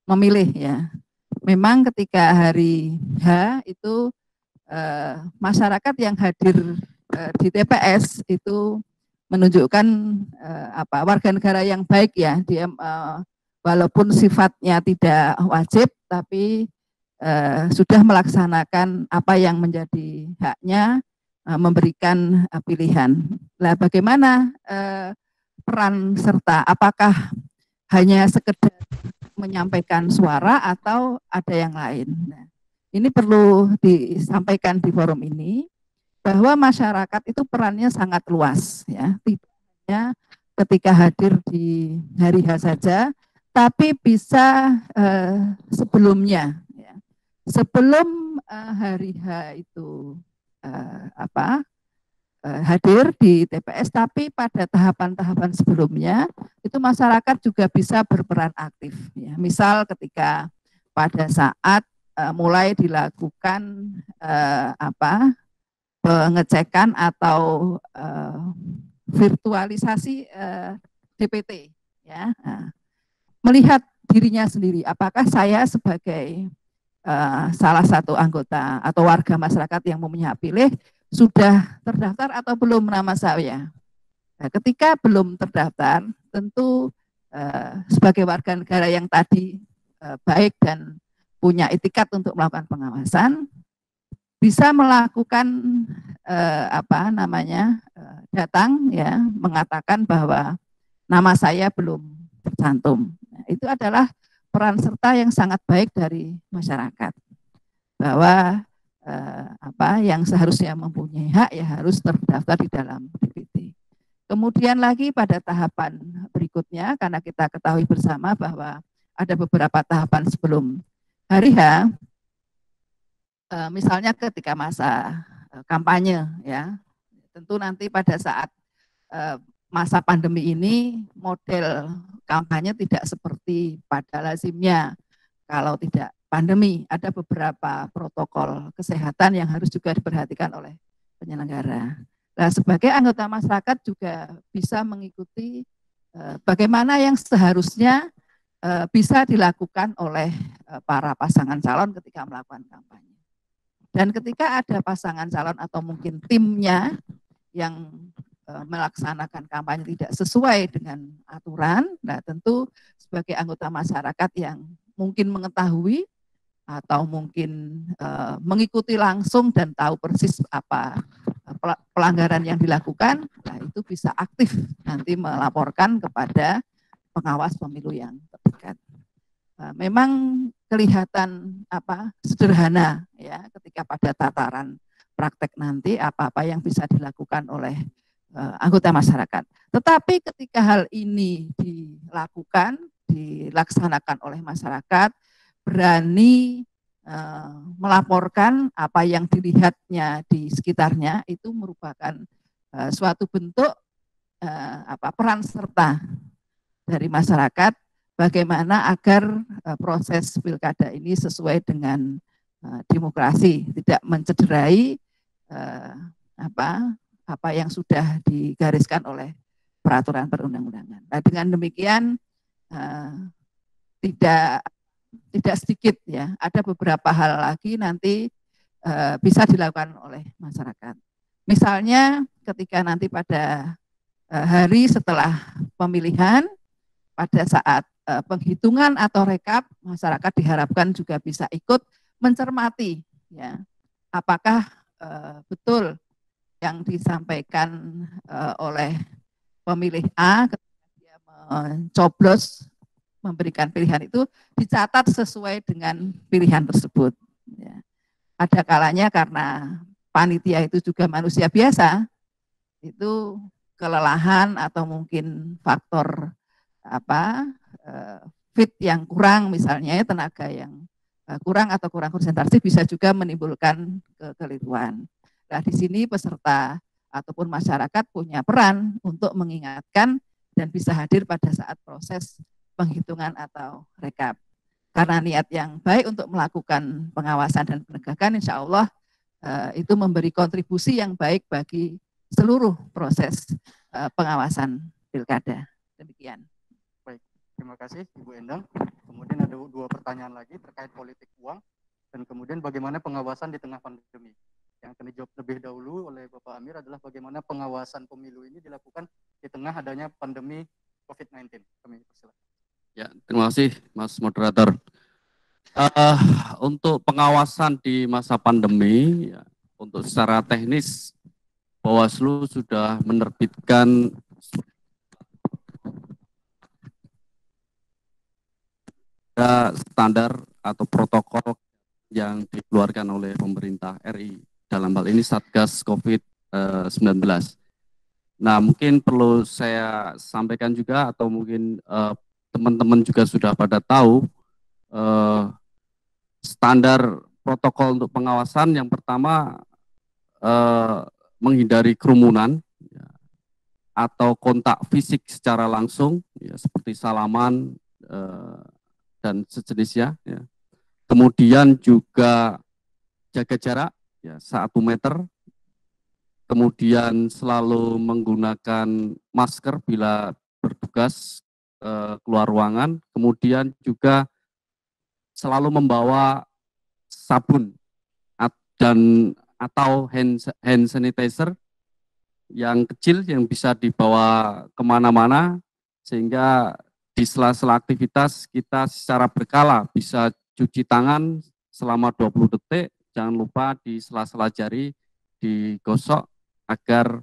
memilih ya. Memang ketika hari H itu masyarakat yang hadir di TPS itu menunjukkan warga negara yang baik ya. Dia walaupun sifatnya tidak wajib, tapi sudah melaksanakan apa yang menjadi haknya, memberikan pilihan. Nah, bagaimana peran serta? Apakah hanya sekedar menyampaikan suara atau ada yang lain? Nah, ini perlu disampaikan di forum ini bahwa masyarakat itu perannya sangat luas ya, tidak hanya ketika hadir di hari H saja, tapi bisa sebelumnya ya. Sebelum hari H itu hadir di TPS, tapi pada tahapan-tahapan sebelumnya itu masyarakat juga bisa berperan aktif ya. Misal ketika pada saat mulai dilakukan pengecekan atau virtualisasi DPT ya. Nah, melihat dirinya sendiri, apakah saya sebagai salah satu anggota atau warga masyarakat yang mempunyai hak pilih sudah terdaftar atau belum nama saya. Nah, ketika belum terdaftar, tentu sebagai warga negara yang tadi baik dan punya etikat untuk melakukan pengawasan, bisa melakukan datang ya, mengatakan bahwa nama saya belum tercantum. Nah, itu adalah peran serta yang sangat baik dari masyarakat, bahwa yang seharusnya mempunyai hak ya harus terdaftar di dalam DPT. Kemudian lagi pada tahapan berikutnya, karena kita ketahui bersama bahwa ada beberapa tahapan sebelum hari H, misalnya ketika masa kampanye ya, tentu nanti pada saat masa pandemi ini model kampanye tidak seperti pada lazimnya kalau tidak pandemi. Ada beberapa protokol kesehatan yang harus juga diperhatikan oleh penyelenggara. Nah, sebagai anggota masyarakat juga bisa mengikuti bagaimana yang seharusnya bisa dilakukan oleh para pasangan calon ketika melakukan kampanye. Dan ketika ada pasangan calon atau mungkin timnya yang melaksanakan kampanye tidak sesuai dengan aturan, nah tentu sebagai anggota masyarakat yang mungkin mengetahui atau mungkin mengikuti langsung dan tahu persis apa pelanggaran yang dilakukan, nah itu bisa aktif nanti melaporkan kepada pengawas pemilu yang terdekat. Memang kelihatan sederhana ya ketika pada tataran praktek nanti apa-apa yang bisa dilakukan oleh anggota masyarakat. Tetapi ketika hal ini dilaksanakan oleh masyarakat, berani melaporkan apa yang dilihatnya di sekitarnya, itu merupakan suatu bentuk peran serta dari masyarakat bagaimana agar proses pilkada ini sesuai dengan demokrasi, tidak mencederai apa yang sudah digariskan oleh peraturan perundang-undangan. Nah, dengan demikian tidak sedikit ya, ada beberapa hal lagi nanti bisa dilakukan oleh masyarakat. Misalnya ketika nanti pada hari setelah pemilihan, pada saat penghitungan atau rekap, masyarakat diharapkan juga bisa ikut mencermati ya, apakah betul yang disampaikan oleh pemilih A ketika dia mencoblos memberikan pilihan itu dicatat sesuai dengan pilihan tersebut. Ya. Ada kalanya karena panitia itu juga manusia biasa, itu kelelahan atau mungkin faktor fit yang kurang misalnya ya, tenaga yang kurang atau kurang konsentrasi bisa juga menimbulkan kekeliruan. Nah, di sini peserta ataupun masyarakat punya peran untuk mengingatkan dan bisa hadir pada saat proses penghitungan atau rekap. Karena niat yang baik untuk melakukan pengawasan dan penegakan, insya Allah itu memberi kontribusi yang baik bagi seluruh proses pengawasan pilkada. Demikian. Baik, terima kasih Ibu Endang. Kemudian ada 2 pertanyaan lagi terkait politik uang dan kemudian bagaimana pengawasan di tengah pandemi. Yang akan dijawab lebih dahulu oleh Bapak Amir adalah bagaimana pengawasan pemilu ini dilakukan di tengah adanya pandemi COVID-19. Kami persilakan. Ya, terima kasih Mas Moderator. Untuk pengawasan di masa pandemi, ya, untuk secara teknis Bawaslu sudah menerbitkan standar atau protokol yang dikeluarkan oleh pemerintah RI, dalam hal ini Satgas COVID-19. Nah, mungkin perlu saya sampaikan juga atau mungkin teman-teman juga sudah pada tahu standar protokol untuk pengawasan yang pertama menghindari kerumunan ya, atau kontak fisik secara langsung ya, seperti salaman dan sejenisnya ya. Kemudian juga jaga jarak ya 1 meter. Kemudian selalu menggunakan masker bila bertugas keluar ruangan. Kemudian juga selalu membawa sabun dan atau hand sanitizer yang kecil yang bisa dibawa kemana-mana, sehingga di sela-sela aktivitas kita secara berkala bisa cuci tangan selama 20 detik, jangan lupa di sela-sela jari digosok agar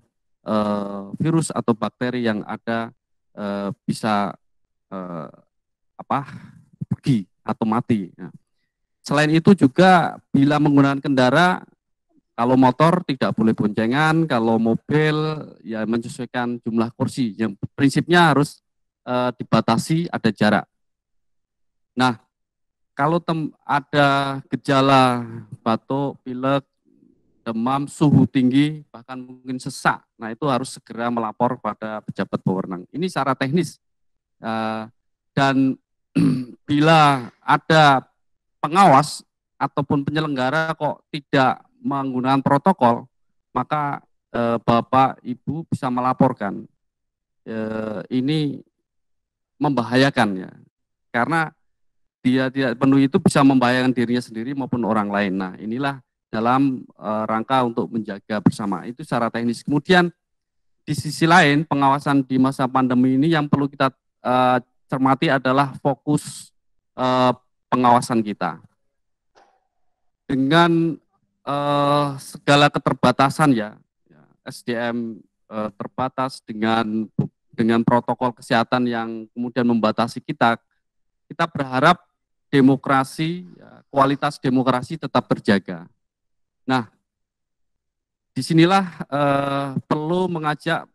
virus atau bakteri yang ada bisa pergi atau mati. Nah, selain itu juga bila menggunakan kendara, kalau motor tidak boleh boncengan, kalau mobil ya menyesuaikan jumlah kursi. Yang prinsipnya harus dibatasi, ada jarak. Nah, kalau ada gejala batuk, pilek, demam, suhu tinggi, bahkan mungkin sesak, nah itu harus segera melapor pada pejabat berwenang. Ini secara teknis. Dan bila ada pengawas ataupun penyelenggara kok tidak menggunakan protokol, maka Bapak Ibu bisa melaporkan. Ini membahayakan ya, karena dia tidak penuhi itu bisa membahayakan dirinya sendiri maupun orang lain. Nah, inilah dalam rangka untuk menjaga bersama, itu secara teknis. Kemudian di sisi lain, pengawasan di masa pandemi ini yang perlu kita cermati adalah fokus pengawasan kita. Dengan segala keterbatasan ya SDM terbatas dengan protokol kesehatan yang kemudian membatasi kita berharap demokrasi, kualitas demokrasi tetap terjaga. Nah, disinilah perlu mengajak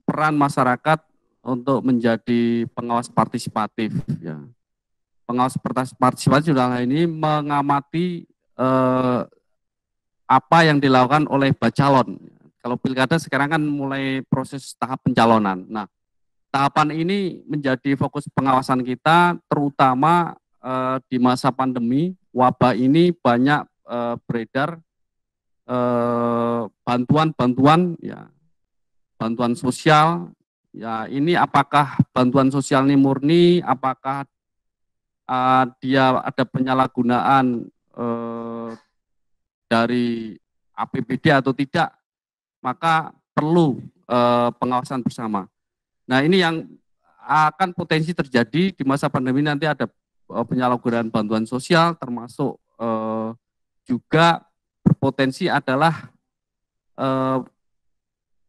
peran masyarakat untuk menjadi pengawas partisipatif. Ya. Pengawas partisipatif dalam hal ini mengamati apa yang dilakukan oleh bacalon. Kalau pilkada sekarang kan mulai proses tahap pencalonan. Nah, tahapan ini menjadi fokus pengawasan kita, terutama di masa pandemi, wabah ini banyak beredar bantuan-bantuan, ya, bantuan sosial. Ya, ini apakah bantuan sosial ini murni, apakah dia ada penyalahgunaan dari APBD atau tidak, maka perlu pengawasan bersama. Nah, ini yang akan potensi terjadi di masa pandemi, nanti ada penyalahgunaan bantuan sosial, termasuk juga berpotensi adalah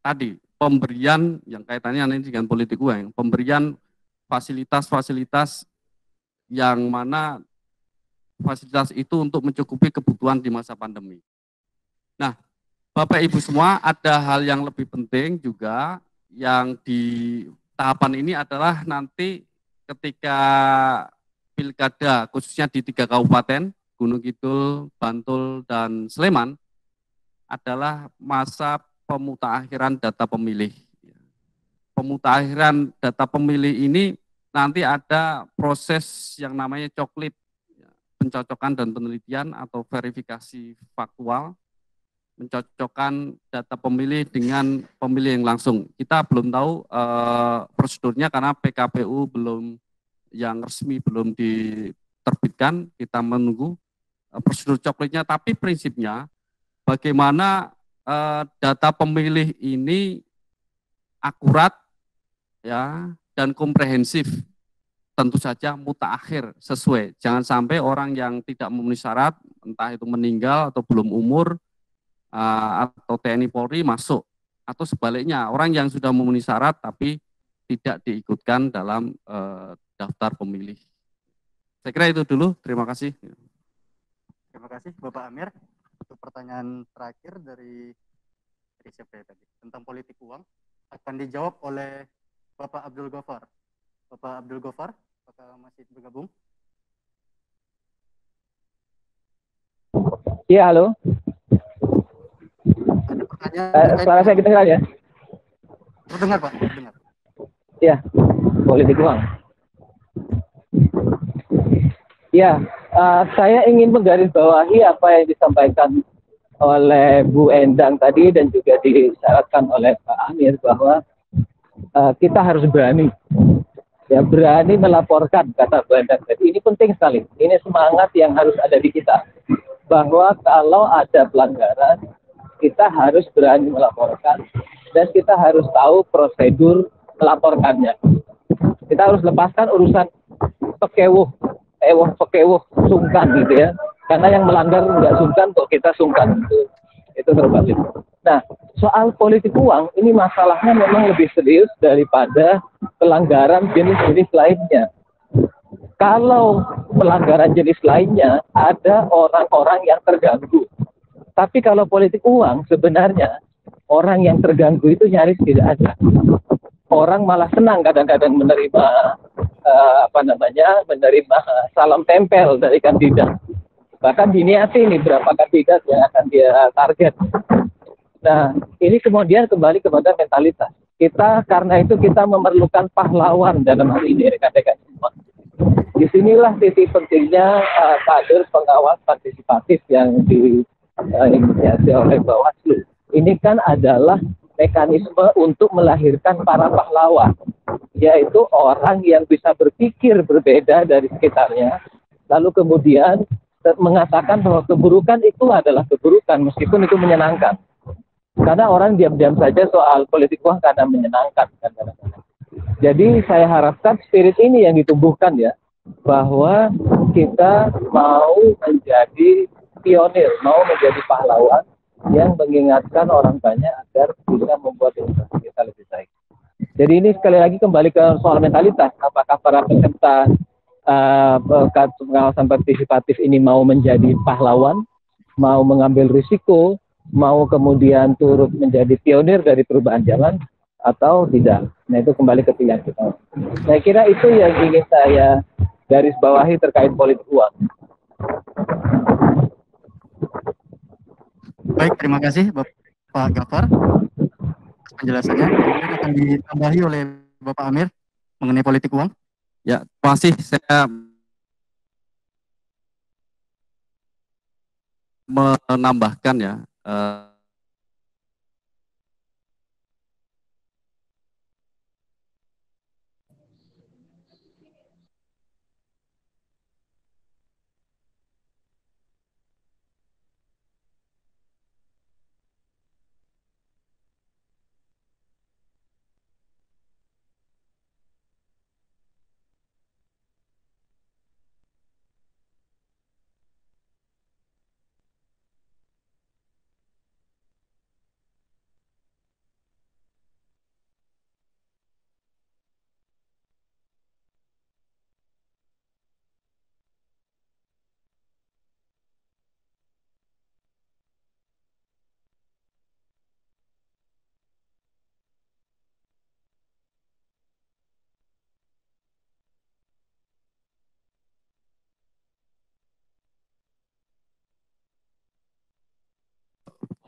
tadi pemberian yang kaitannya nanti dengan politik uang, pemberian fasilitas-fasilitas yang mana fasilitas itu untuk mencukupi kebutuhan di masa pandemi. Nah, Bapak Ibu semua, ada hal yang lebih penting juga yang di tahapan ini adalah nanti ketika pilkada khususnya di 3 kabupaten, Gunung Kidul, Bantul, dan Sleman, adalah masa pemutakhiran data pemilih. Pemutakhiran data pemilih ini nanti ada proses yang namanya coklit, pencocokan dan penelitian atau verifikasi faktual, mencocokkan data pemilih dengan pemilih yang langsung. Kita belum tahu prosedurnya karena PKPU belum yang resmi belum diterbitkan. Kita menunggu prosedur coklitnya, tapi prinsipnya bagaimana data pemilih ini akurat ya dan komprehensif, tentu saja mutakhir sesuai. Jangan sampai orang yang tidak memenuhi syarat, entah itu meninggal atau belum umur atau TNI Polri masuk, atau sebaliknya orang yang sudah memenuhi syarat tapi tidak diikutkan dalam daftar pemilih. Saya kira itu dulu. Terima kasih. Terima kasih Bapak Amir. Untuk pertanyaan terakhir dari siapa ya tadi tentang politik uang akan dijawab oleh Bapak Abdul Ghaffar. Bapak Abdul Ghaffar, apakah masih bergabung? Iya, halo. Ada pertanyaan Suara saya kedengaran ya? Terdengar Pak, terdengar. Iya, politik uang. Ya, saya ingin menggarisbawahi apa yang disampaikan oleh Bu Endang tadi dan juga disyaratkan oleh Pak Amir bahwa kita harus berani, ya berani melaporkan, kata Bu Endang tadi. Ini penting sekali. Ini semangat yang harus ada di kita, bahwa kalau ada pelanggaran kita harus berani melaporkan dan kita harus tahu prosedur melaporkannya. Kita harus lepaskan urusan pekewuh, sungkan gitu ya. Karena yang melanggar nggak sungkan kok kita sungkan gitu. Itu terbalik. Nah, soal politik uang ini masalahnya memang lebih serius daripada pelanggaran jenis-jenis lainnya. Kalau pelanggaran jenis lainnya ada orang-orang yang terganggu. Tapi kalau politik uang sebenarnya orang yang terganggu itu nyaris tidak ada. Orang malah senang kadang-kadang menerima menerima salam tempel dari kandidat. Bahkan diniati nih berapa kandidat yang akan dia target. Nah, ini kemudian kembali kepada mentalitas. Karena itu kita memerlukan pahlawan dalam hal ini rekan-rekan semua. Disinilah titik pentingnya kader pengawas partisipatif yang diinisiasi oleh Bawaslu. Ini kan adalah mekanisme untuk melahirkan para pahlawan, yaitu orang yang bisa berpikir berbeda dari sekitarnya, lalu kemudian mengatakan bahwa keburukan itu adalah keburukan meskipun itu menyenangkan. Karena orang diam-diam saja soal politik uang karena menyenangkan. Jadi saya harapkan spirit ini yang ditumbuhkan ya, bahwa kita mau menjadi pionir, mau menjadi pahlawan yang mengingatkan orang banyak agar bisa membuat demokrasi kita lebih baik. Jadi ini sekali lagi kembali ke soal mentalitas. Apakah para peserta pengawasan partisipatif ini mau menjadi pahlawan, mau mengambil risiko, mau kemudian turut menjadi pionir dari perubahan zaman, atau tidak. Nah itu kembali ke pilihan kita. Saya kira itu yang ingin saya garis bawahi terkait politik uang. Baik, terima kasih Bapak Ghaffar atas penjelasannya. Kemudian akan ditambahi oleh Bapak Amir mengenai politik uang. Ya, terima kasih. Saya menambahkan ya,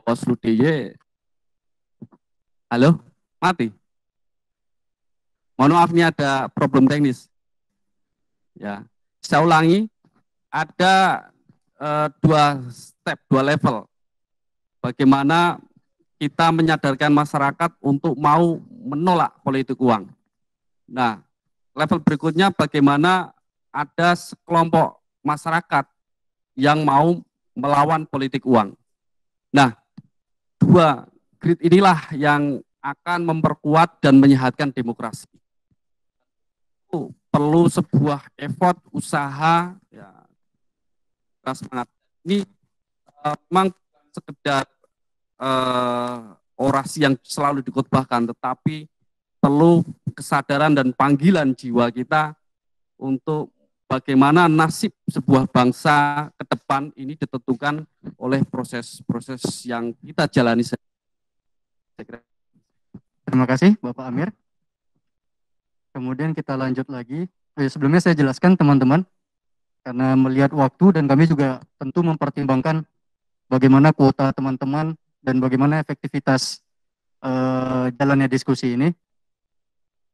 Bawaslu DIY. Halo, mati. Mohon maaf, ini ada problem teknis. Ya, saya ulangi, ada dua step, dua level. Bagaimana kita menyadarkan masyarakat untuk mau menolak politik uang. Nah, level berikutnya bagaimana ada sekelompok masyarakat yang mau melawan politik uang. Nah, dua grid inilah yang akan memperkuat dan menyehatkan demokrasi. Perlu sebuah effort, usaha, ya, semangat. Ini memang sekedar orasi yang selalu dikhotbahkan, tetapi perlu kesadaran dan panggilan jiwa kita untuk bagaimana nasib sebuah bangsa ke depan ini ditentukan oleh proses-proses yang kita jalani. Terima kasih Bapak Amir. Kemudian kita lanjut lagi. Sebelumnya saya jelaskan teman-teman, karena melihat waktu dan kami juga tentu mempertimbangkan bagaimana kuota teman-teman dan bagaimana efektivitas jalannya diskusi ini.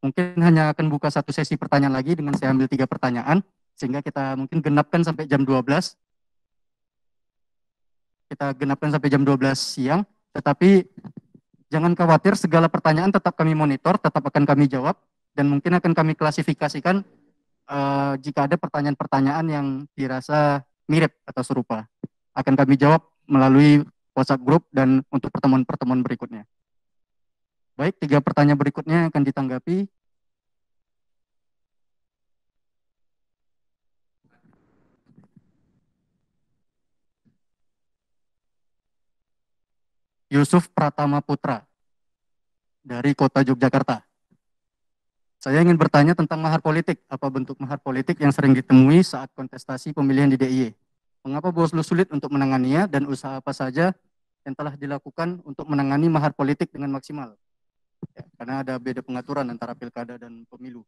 Mungkin hanya akan buka satu sesi pertanyaan lagi dengan saya ambil 3 pertanyaan, sehingga kita mungkin genapkan sampai jam 12. Kita genapkan sampai jam 12 siang, tetapi jangan khawatir, segala pertanyaan tetap kami monitor, tetap akan kami jawab, dan mungkin akan kami klasifikasikan jika ada pertanyaan-pertanyaan yang dirasa mirip atau serupa. Akan kami jawab melalui WhatsApp group dan untuk pertemuan-pertemuan berikutnya. Baik, 3 pertanyaan berikutnya akan ditanggapi. Yusuf Pratama Putra dari Kota Yogyakarta. Saya ingin bertanya tentang mahar politik. Apa bentuk mahar politik yang sering ditemui saat kontestasi pemilihan di DIY? Mengapa Bawaslu sulit untuk menanganinya dan usaha apa saja yang telah dilakukan untuk menangani mahar politik dengan maksimal? Ya, karena ada beda pengaturan antara pilkada dan pemilu.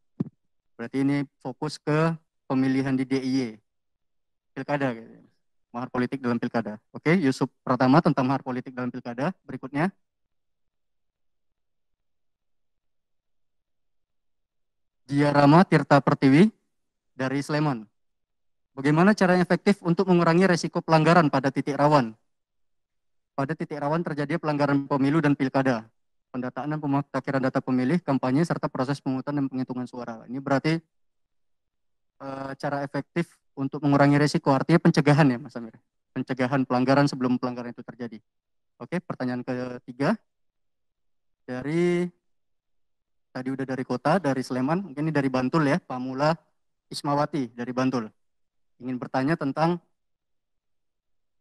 Berarti ini fokus ke pemilihan di DIY. Pilkada, mahar politik dalam pilkada. Oke, Yusuf Pratama tentang mahar politik dalam pilkada. Berikutnya. Diarama Tirta Pertiwi dari Sleman. Bagaimana cara efektif untuk mengurangi resiko pelanggaran pada titik rawan? Pada titik rawan terjadi pelanggaran pemilu dan pilkada, pendataan dan pemutakhiran data pemilih, kampanye, serta proses pemungutan dan penghitungan suara. Ini berarti cara efektif untuk mengurangi resiko, artinya pencegahan ya Mas Amir? Pencegahan pelanggaran sebelum pelanggaran itu terjadi. Oke, pertanyaan ketiga. Tadi udah dari kota, dari Sleman, mungkin ini dari Bantul ya, Pak Mula Ismawati dari Bantul. Ingin bertanya tentang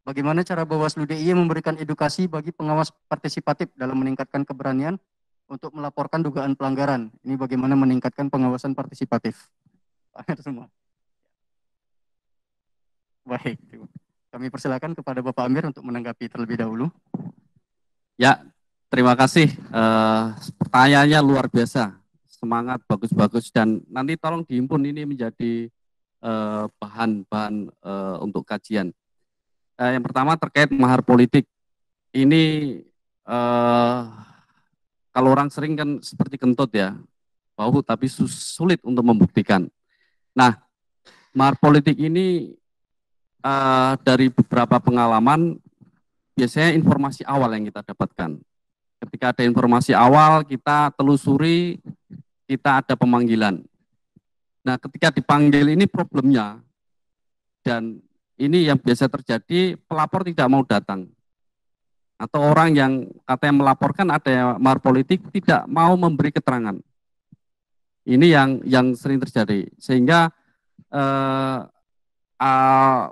bagaimana cara Bawaslu DIY memberikan edukasi bagi pengawas partisipatif dalam meningkatkan keberanian untuk melaporkan dugaan pelanggaran. Ini bagaimana meningkatkan pengawasan partisipatif. Semua. Baik, kami persilakan kepada Bapak Amir untuk menanggapi terlebih dahulu. Ya, terima kasih. Pertanyaannya luar biasa, semangat bagus-bagus, dan nanti tolong dihimpun ini menjadi bahan-bahan untuk kajian. Yang pertama terkait mahar politik. Ini kalau orang sering kan seperti kentut ya, bau tapi sulit untuk membuktikan. Nah, mahar politik ini dari beberapa pengalaman, biasanya informasi awal yang kita dapatkan. Ketika ada informasi awal, kita telusuri, kita ada pemanggilan. Nah, ketika dipanggil ini problemnya, dan ini yang biasa terjadi, pelapor tidak mau datang. Atau orang yang katanya melaporkan ada mahar politik tidak mau memberi keterangan. Ini yang sering terjadi. Sehingga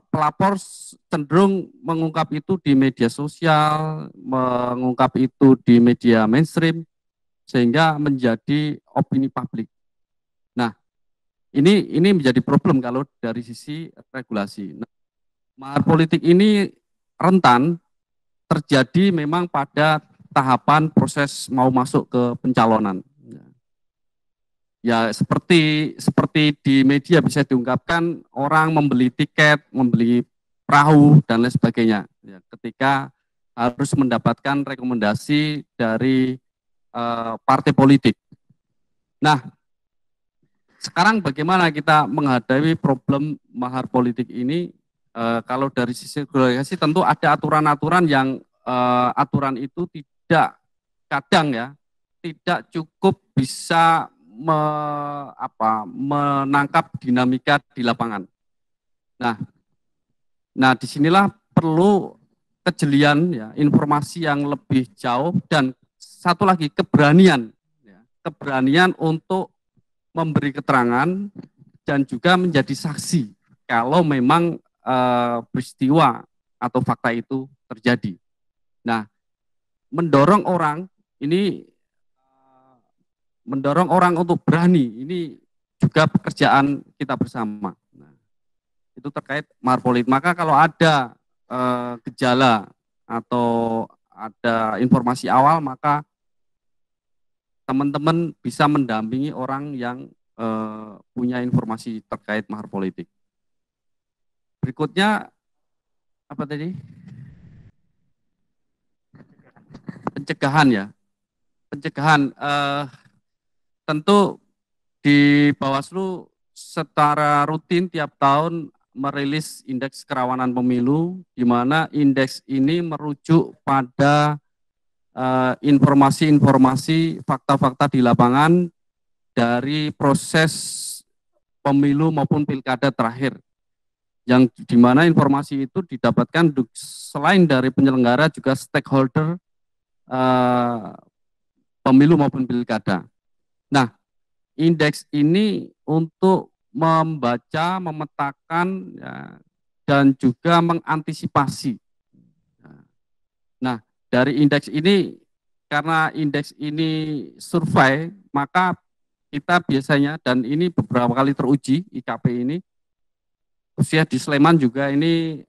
pelapor cenderung mengungkap itu di media sosial, mengungkap itu di media mainstream, sehingga menjadi opini publik. Nah, ini menjadi problem kalau dari sisi regulasi. Nah, mahar politik ini rentan terjadi memang pada tahapan proses mau masuk ke pencalonan. Ya seperti di media bisa diungkapkan, orang membeli tiket, membeli perahu dan lain sebagainya. Ya, ketika harus mendapatkan rekomendasi dari partai politik. Nah, sekarang bagaimana kita menghadapi problem mahar politik ini? Kalau dari sisi regulasi tentu ada aturan-aturan yang aturan itu tidak kadang ya tidak cukup bisa menangkap dinamika di lapangan. Nah disinilah perlu kejelian ya, informasi yang lebih jauh dan satu lagi keberanian, ya, keberanian untuk memberi keterangan dan juga menjadi saksi kalau memang peristiwa atau fakta itu terjadi. Nah, mendorong orang untuk berani ini juga pekerjaan kita bersama. Nah, itu terkait mahar politik. Maka kalau ada gejala atau ada informasi awal, maka teman-teman bisa mendampingi orang yang punya informasi terkait mahar politik. Berikutnya apa tadi? Pencegahan ya. Pencegahan tentu di Bawaslu secara rutin tiap tahun merilis indeks kerawanan pemilu, di mana indeks ini merujuk pada informasi-informasi, fakta-fakta di lapangan dari proses pemilu maupun pilkada terakhir, yang di mana informasi itu didapatkan selain dari penyelenggara juga stakeholder pemilu maupun pilkada. Nah, indeks ini untuk membaca, memetakan, ya, dan juga mengantisipasi. Nah, dari indeks ini, karena indeks ini survei, maka kita biasanya, dan ini beberapa kali teruji, IKP ini, khususnya di Sleman juga ini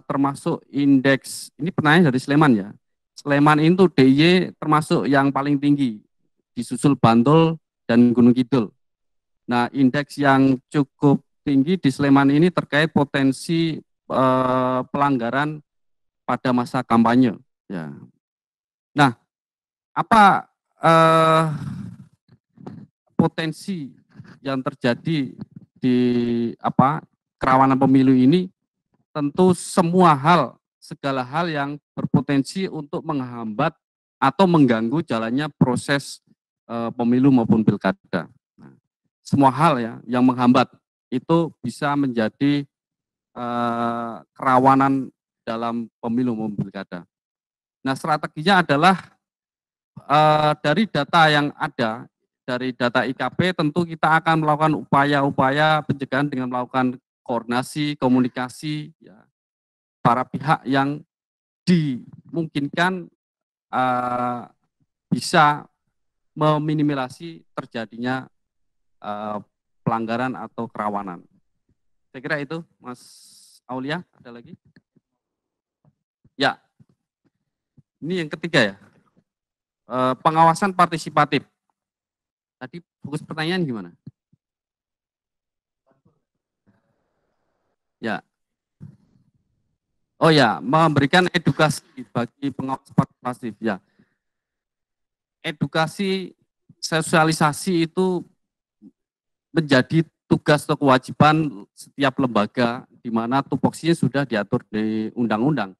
termasuk indeks, ini penanya dari Sleman ya, Sleman itu DIY termasuk yang paling tinggi, disusul Bantul dan Gunung Kidul. Nah, indeks yang cukup tinggi di Sleman ini terkait potensi pelanggaran pada masa kampanye. Ya. Nah, apa potensi yang terjadi di kerawanan pemilu ini? Tentu semua hal, segala hal yang berpotensi untuk menghambat atau mengganggu jalannya proses pemilu maupun pilkada. Nah, semua hal ya yang menghambat itu bisa menjadi kerawanan dalam pemilu maupun pilkada. Nah, strateginya adalah dari data yang ada, dari data IKP tentu kita akan melakukan upaya-upaya pencegahan dengan melakukan koordinasi, komunikasi, ya, para pihak yang dimungkinkan bisa meminimalisasi terjadinya pelanggaran atau kerawanan. Saya kira itu, Mas Aulia, ada lagi? Ya, ini yang ketiga ya, pengawasan partisipatif. Tadi fokus pertanyaan gimana? Ya. Oh ya, memberikan edukasi bagi pengawas partisipatif ya. Edukasi, sosialisasi itu menjadi tugas atau kewajiban setiap lembaga di mana tupoksinya sudah diatur di undang-undang.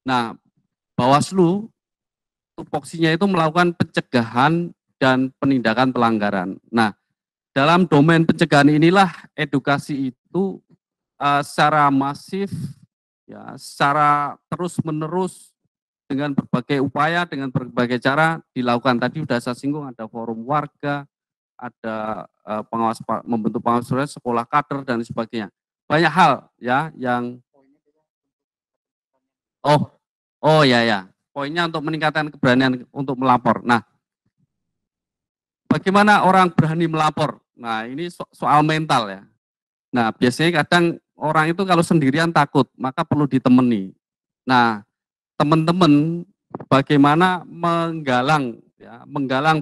Nah, Bawaslu tupoksinya itu melakukan pencegahan dan penindakan pelanggaran. Nah, dalam domain pencegahan inilah edukasi itu secara masif, ya, secara terus-menerus dengan berbagai upaya, dengan berbagai cara dilakukan. Tadi sudah saya singgung, ada forum warga, ada pengawas, membentuk pengawas sekolah kader dan sebagainya. Banyak hal ya yang oh ya. Poinnya untuk meningkatkan keberanian untuk melapor. Nah, bagaimana orang berani melapor? Nah, ini soal mental ya. Nah, biasanya kadang orang itu kalau sendirian takut, maka perlu ditemani. Nah, teman-teman bagaimana menggalang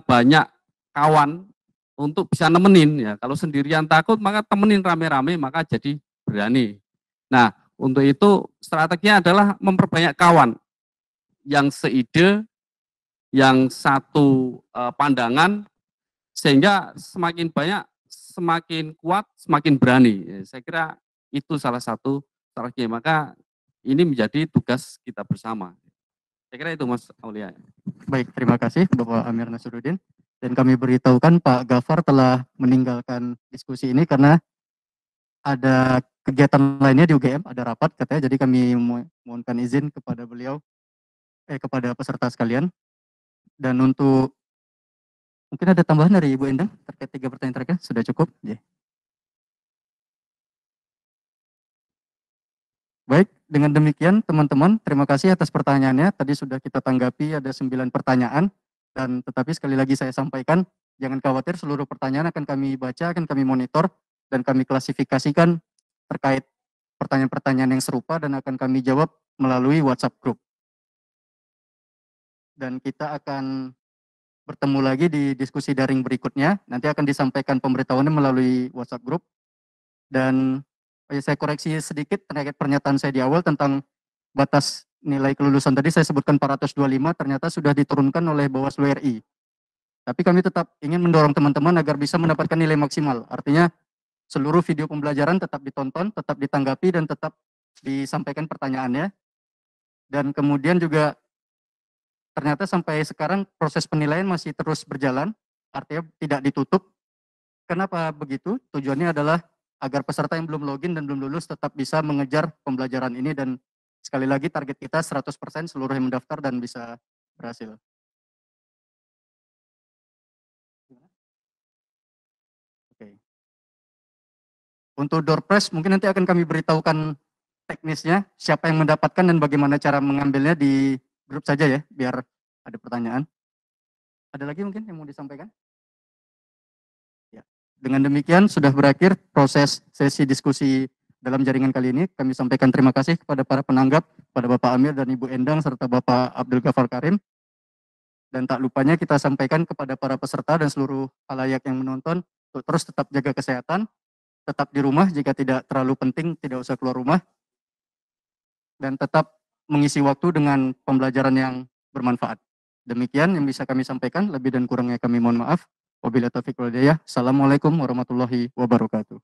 banyak kawan untuk bisa nemenin ya. Kalau sendirian takut, maka temenin rame-rame, maka jadi berani. Nah, untuk itu strateginya adalah memperbanyak kawan. yang seide, yang satu pandangan, sehingga semakin banyak, semakin kuat, semakin berani. Saya kira itu salah satu strategi. Maka ini menjadi tugas kita bersama. Saya kira itu Mas Aulia. Baik, terima kasih Bapak Amir Nasruddin. Dan kami beritahukan Pak Gafar telah meninggalkan diskusi ini karena ada kegiatan lainnya di UGM, ada rapat katanya. Jadi kami mohonkan izin kepada beliau, kepada peserta sekalian. Dan untuk mungkin ada tambahan dari Ibu Endang terkait 3 pertanyaan terakhir, sudah cukup? Ya. Baik, dengan demikian teman-teman, terima kasih atas pertanyaannya. Tadi sudah kita tanggapi ada 9 pertanyaan, dan tetapi sekali lagi saya sampaikan, jangan khawatir, seluruh pertanyaan akan kami baca, akan kami monitor, dan kami klasifikasikan terkait pertanyaan-pertanyaan yang serupa, dan akan kami jawab melalui WhatsApp group. Dan kita akan bertemu lagi di diskusi daring berikutnya, nanti akan disampaikan pemberitahuannya melalui WhatsApp group. Dan saya koreksi sedikit terkait pernyataan saya di awal tentang batas nilai kelulusan tadi, saya sebutkan 425, ternyata sudah diturunkan oleh Bawaslu RI. Tapi kami tetap ingin mendorong teman-teman agar bisa mendapatkan nilai maksimal. Artinya seluruh video pembelajaran tetap ditonton, tetap ditanggapi, dan tetap disampaikan pertanyaannya. Dan kemudian juga ternyata sampai sekarang proses penilaian masih terus berjalan, artinya tidak ditutup. Kenapa begitu? Tujuannya adalah agar peserta yang belum login dan belum lulus tetap bisa mengejar pembelajaran ini, dan sekali lagi target kita 100% seluruh yang mendaftar dan bisa berhasil. Oke. Untuk door prize mungkin nanti akan kami beritahukan teknisnya, siapa yang mendapatkan dan bagaimana cara mengambilnya di grup saja ya, biar ada pertanyaan. Ada lagi mungkin yang mau disampaikan? Ya. Dengan demikian sudah berakhir proses sesi diskusi dalam jaringan kali ini. Kami sampaikan terima kasih kepada para penanggap, pada Bapak Amir dan Ibu Endang, serta Bapak Abdul Ghafar Karim. Dan tak lupanya kita sampaikan kepada para peserta dan seluruh khalayak yang menonton, untuk terus tetap jaga kesehatan, tetap di rumah, jika tidak terlalu penting tidak usah keluar rumah, dan tetap mengisi waktu dengan pembelajaran yang bermanfaat. Demikian yang bisa kami sampaikan, lebih dan kurangnya kami mohon maaf. Wabillahi taufiq wal hidayah. Assalamualaikum warahmatullahi wabarakatuh.